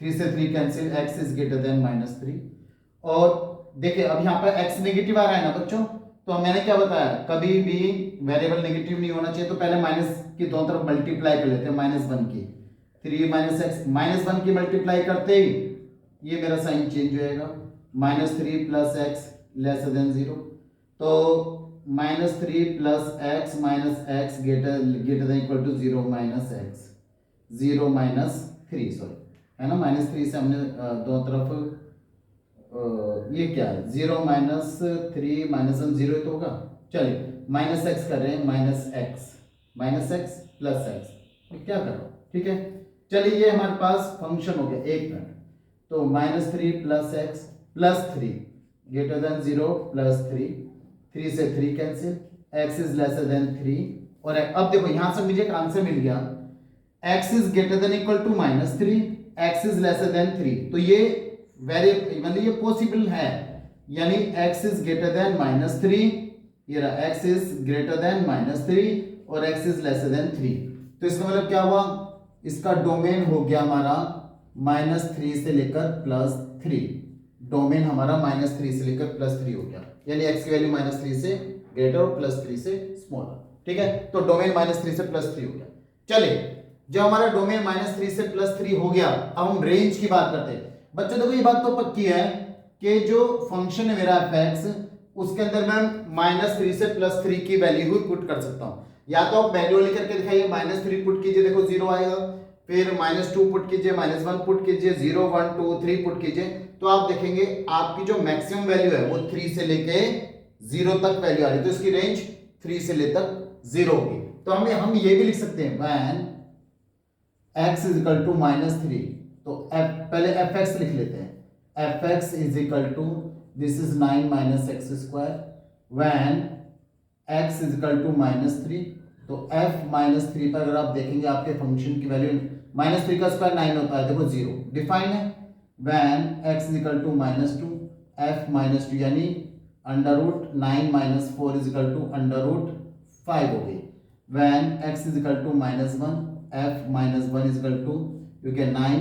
3 से 3 cancel, x is greater then minus 3। और देखिए अब यहाँ पर x नेगेटिव आ रहा है ना बच्चों, तो मैंने क्या बताया, कभी भी वेरिएबल नेगेटिव नहीं होना चाहिए, तो पहले माइनस की दोनों तरफ मल्टीप्लाई कर लेते हैं, -1 की, 3 माइनस एक्स, -1 की मल्टीप्लाई करते ही ये मेरा साइन चेंज हो जाएगा, -3 प्लस एक्स लेसर देन 0, तो -3 plus x minus x greater than equal to 0 minus x, 0 minus 3 sorry, है ना, -3 से हमने दोनों तरफ ये क्या है, 0 माइनस 3 माइनस 1 0 तो होगा। चलिए माइनस एक्स कर रहे हैं, माइनस एक्स प्लस एक्स, क्या कर रहा हूँ, ठीक है। चलिए ये हमारे पास फंक्शन हो गया, एक मिनट। तो -3 plus x plus 3 greater than 0 plus 3 से 3 cancel, x is lesser than 3। और अब देखो यहां से मुझे एक आंसर मिल गया, x is greater than equal to -3, x is lesser than 3। तो ये मतलब ये पॉसिबल है, यानी x इज ग्रेटर देन -3, ये रहा x इज ग्रेटर देन -3 और x इज लेसर देन 3। तो इसका मतलब क्या हुआ, इसका डोमेन हो गया हमारा -3 से लेकर +3, डोमेन हमारा -3 से लेकर +3 हो गया, यानी x की वैल्यू -3 से ग्रेटर और +3 से स्मॉलर, ठीक है। तो डोमेन -3 से +3 हो गया। चलिए जब हमारा डोमेन -3 से +3 हो गया, अब हम रेंज की बात करते हैं। बच्चों देखो ये बात तो पक्की है कि जो फंक्शन है मेरा fx, उसके अंदर मैं -3 से +3 की वैल्यू ही पुट कर सकता हूं। या तो आप मैन्युअली करके दिखाइए, -3 पुट कीजिए, देखो 0 आएगा, फिर -2 पुट कीजिए, -1 पुट कीजिए, 0 1 2 3 पुट कीजिए, तो आप देखेंगे आपकी जो मैक्सिमम वैल्यू है वो 3 से लेके 0 तक वैल्यू आ रही है। तो इसकी रेंज 3 से लेकर 0 होगी। तो हम ये भी लिख सकते हैं when x is equal to -3, तो पहले fx लिख लेते हैं, fx is equal to this is 9 minus x square, when x is equal to -3, तो f -3 पर अगर आप देखेंगे आपके फंक्शन की वैल्यू -3 का स्क्वायर 9 होता है, देखो 0 डिफाइन है। When x is equal to -2, f -2 यानी √9 - 4 इज इक्वल टू √5 हो गई। When x is equal to -1, f -1 is equal to you get 9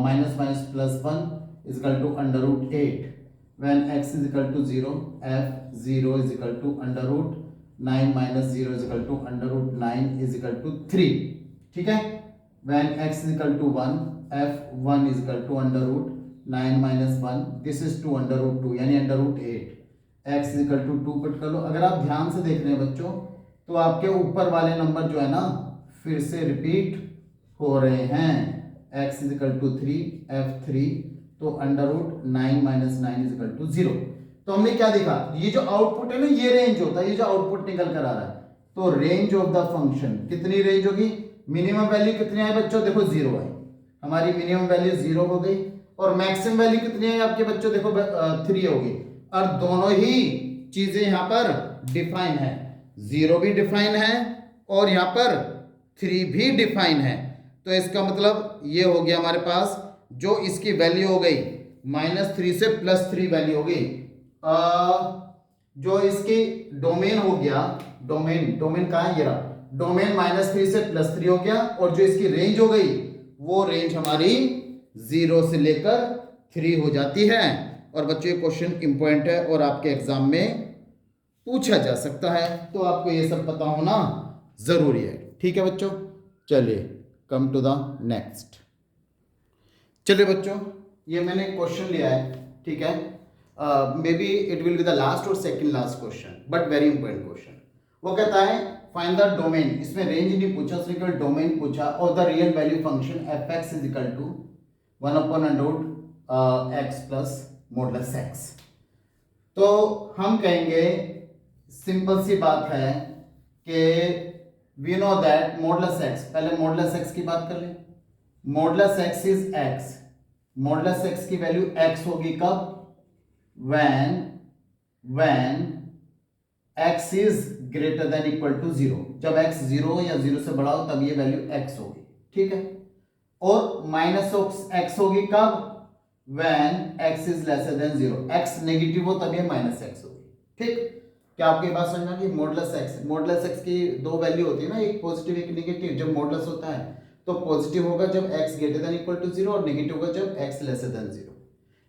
minus minus plus 1 is equal to √8. When x is equal to 0, f 0 is equal to √9 minus 0 is equal to √9 is equal to 3, ठीक है। When x is equal to 1, f 1 is equal to √9 minus 1, this is to √2 यानी √8, x is equal to 2 put कर लो। अगर आप ध्यान से देख रहे हैं बच्चों, तो आपके ऊपर वाले नंबर जो है ना फिर से रिपीट हो रहे हैं, x is equal to 3, f 3, तो √9 - 9 इज इक्वल टू 0। तो हमने क्या देखा, ये जो आउटपुट है ना ये रेंज होता है, ये जो आउटपुट निकल कर आ रहा है, तो रेंज ऑफ द फंक्शन कितनी रेंज होगी, मिनिमम वैल्यू कितनी आई बच्चों, देखो 0 आई, हमारी मिनिमम वैल्यू 0 हो गई, और मैक्सिमम वैल्यू कितनी आई आपके बच्चों, देखो 3 होगी। और दोनों ही चीजें यहां पर डिफाइन है, 0 भी डिफाइन है और यहां पर 3 भी डिफाइन है। तो इसका मतलब ये हो गया हमारे पास, जो इसकी वैल्यू हो गई -3 से +3 वैल्यू हो गई, जो इसकी डोमेन हो गया, डोमेन कहाँ है, ये रहा, डोमेन -3 से +3 हो गया, और जो इसकी रेंज हो गई वो रेंज हमारी 0 से लेकर 3 हो जाती है। और बच्चों ये क्वेश्चन इंपॉर्टेंट है और आपके एग्जाम में पूछा जा सकता है, तो आपको ये सब पता होना जरूरी है, ठीक है बच्चों। चलिए कम टू द नेक्स्ट। चलिए बच्चों ये मैंने क्वेश्चन लिया है, ठीक है, may be it will be the last और second last question, but very important question. वो कहता है फाइंड द डोमेन, इसमें रेंज नहीं पूछा, उसने केवल डोमेन पूछा, और the real value function fx is equal to 1/√x plus modulus x। तो हम कहेंगे सिंपल सी बात है कि we know that modulus x, पहले मॉडुलस x की बात कर ले, modulus x is x, modulus x की वैल्यू x होगी कब, when x is greater than equal to 0, जब x 0 या 0 से बड़ा हो तब ये वैल्यू x होगी, ठीक है। और माइनस x होगी कब, when x is lesser than 0, x negative हो तब ये -x होगी, ठीक। क्या आपके पास समझ में आ गई, मॉडुलस x की दो वैल्यू होती है ना, एक पॉजिटिव एक नेगेटिव। जब मॉडुलस होता है तो पॉजिटिव होगा जब x greater than equal to 0 और नेगेटिव होगा जब x लेसर देन 0।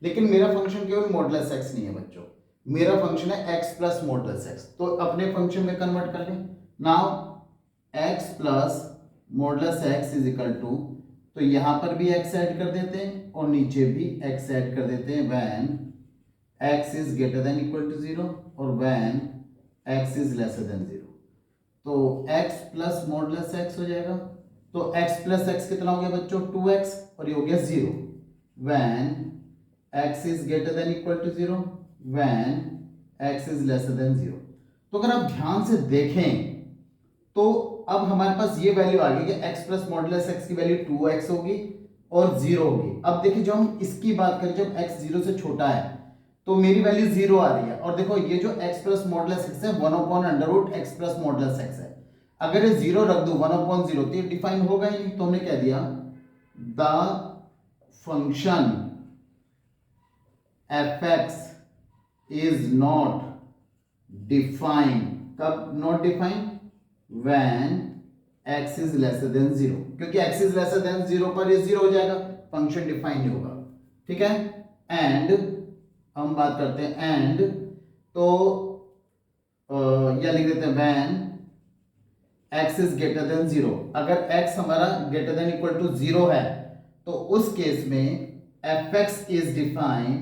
लेकिन मेरा फंक्शन केवल मॉडुलस x नहीं है बच्चों, मेरा फंक्शन है x प्लस मॉडुलस x। तो अपने फंक्शन में कन्वर्ट कर लें, now x plus modulus x is equal to, तो यहां पर भी x ऐड कर देते हैं और नीचे भी x ऐड कर देते हैं, when x is greater than equal to 0 और when x is lesser than 0। तो x प्लस मॉडुलस x हो जाएगा। तो x प्लस x कितना हो गया बच्चों 2x और ये हो गया 0 when x is greater than equal to 0 when x is lesser than 0। तो अगर आप ध्यान से देखें तो अब हमारे पास ये वैल्यू आ गई कि x प्लस मॉडुलस x की वैल्यू 2x होगी और 0 होगी। अब देखिए जब हम इसकी बात करें जब x 0 से छोटा है तो मेरी वैल्यू 0 आ रही है और देखो ये जो x प्लस मॉडुलस x है 1/√ x प्लस मॉडुलस x है। अगर ये 0 रख दूं 1/0 तो ये डिफाइन होगा ही नहीं। तो हमने कह दिया the function fx is not define. कब not define? when x is lesser than 0, क्योंकि x is lesser than 0 पर ये 0 हो जाएगा, फंक्शन डिफाइन नहीं होगा। ठीक है। एंड हम बात करते हैं एंड, तो या लिख देते हैं when x is greater than 0। अगर x हमारा greater than equal to 0 है तो उस केस में fx is defined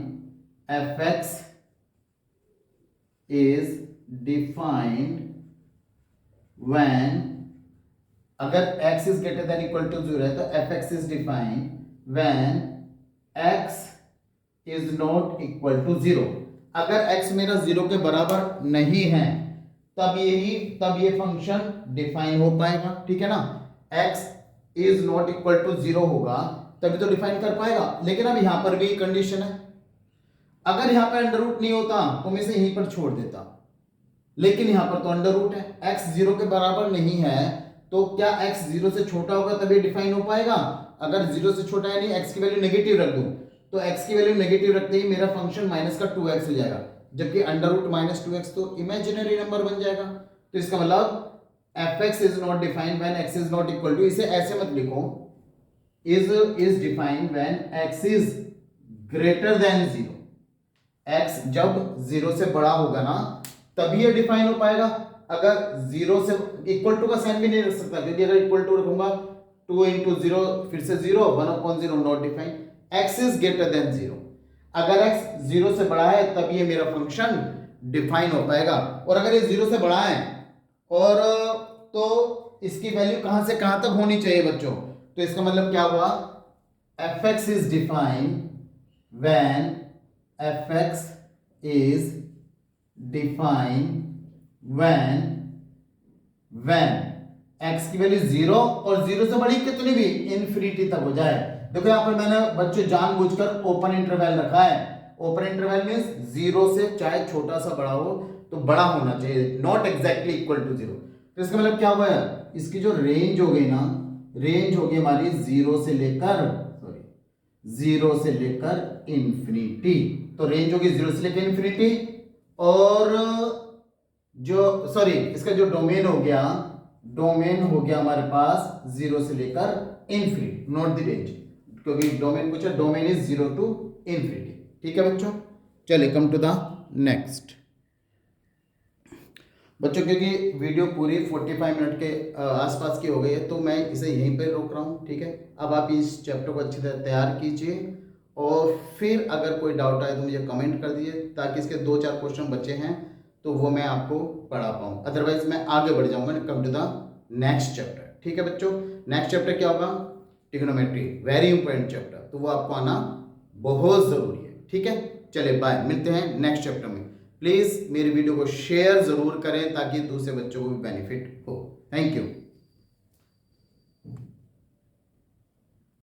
when, अगर x is greater than equal to 0 है तो fx is defined when x is not equal to 0। अगर x मेरा 0 के बराबर नहीं है तब ये फंक्शन डिफाइन हो पाएगा। ठीक है ना। x is not equal to 0 होगा तभी तो डिफाइन कर पाएगा। लेकिन अब यहां पर भी कंडीशन है, अगर यहां पर अंडर रूट नहीं होता तो मैं इसे यहीं पर छोड़ देता, लेकिन यहां पर तो अंडर रूट है, x 0 के बराबर नहीं है तो क्या x 0 से छोटा होगा तभी डिफाइन हो पाएगा। अगर 0 से छोटा है नहीं, x की वैल्यू नेगेटिव रख दूं तो x की वैल्यू नेगेटिव रखते ही मेरा फंक्शन माइनस का 2x हो जाएगा, जबकि अंडर रूट माइनस 2x तो इमेजिनरी नंबर बन जाएगा। तो इसका मतलब fx is not defined when x is not equal to, इसे ऐसे मत लिखो, is defined when x is greater than 0। x जब 0 से बड़ा होगा ना तभी ये डिफाइन हो पाएगा। अगर 0 से इक्वल टू का साइन भी नहीं रख सकता, क्योंकि अगर इक्वल टू रखूंगा 2 × 0 फिर से 0 1/0 not define. x is greater than 0, अगर x 0 से बड़ा है तब ये मेरा फंक्शन डिफाइन हो पाएगा। और अगर ये 0 से बड़ा है और तो इसकी वैल्यू कहां से कहां तक होनी चाहिए बच्चों? तो इसका मतलब क्या हुआ? fx is defined when fx is defined when x की वैल्यू 0 और 0 से बड़ी कितनी भी इन्फिनिटी तक हो जाए। देखो यहाँ पर मैंने बच्चों जानबूझकर ओपन इंटरवल रखा है। ओपन इंटरवल मींस 0 से चाहे छोटा सा बड़ा हो तो बड़ा होना चाहिए, नॉट एग्जैक्टली इक्वल टू 0। तो इसका मतलब क्या हुआ है? इसकी जो रेंज हो गई ना, रेंज हो गई हमारी 0 से लेकर इंफिनिटी। तो रेंज होगी 0 से लेकर इंफिनिटी और इसका जो डोमेन हो गया हमारे पास 0 से लेकर इंफिनिटी, नॉट द रेंज, क्योंकि डोमेन पूछा, डोमेन इज 0 to इंफिनिटी। ठीक है बच्चों, चलिए कम टू द नेक्स्ट बच्चों, क्योंकि वीडियो पूरी 45 मिनट के आसपास की हो गई है तो मैं इसे यहीं पर रोक रहा हूँ। ठीक है, अब आप इस चैप्टर को अच्छी तरह तैयार कीजिए और फिर अगर कोई डाउट आए तो मुझे कमेंट कर दीजिए, ताकि इसके 2-4 क्वेश्चन बचे हैं तो वो मैं आपको पढ़ा पाऊँ। अदरवाइज मैं आगे बढ़ जाऊँगा come to the next chapter. ठीक है बच्चों, नेक्स्ट चैप्टर क्या होगा? ट्रिग्नोमेट्री, वेरी इंपॉर्टेंट चैप्टर, तो वो आपको आना बहुत ज़रूरी है। ठीक है, चलिए बाय, मिलते हैं नेक्स्ट चैप्टर में। प्लीज़ मेरी वीडियो को शेयर ज़रूर करें ताकि दूसरे बच्चों को भी बेनिफिट हो। Thank you.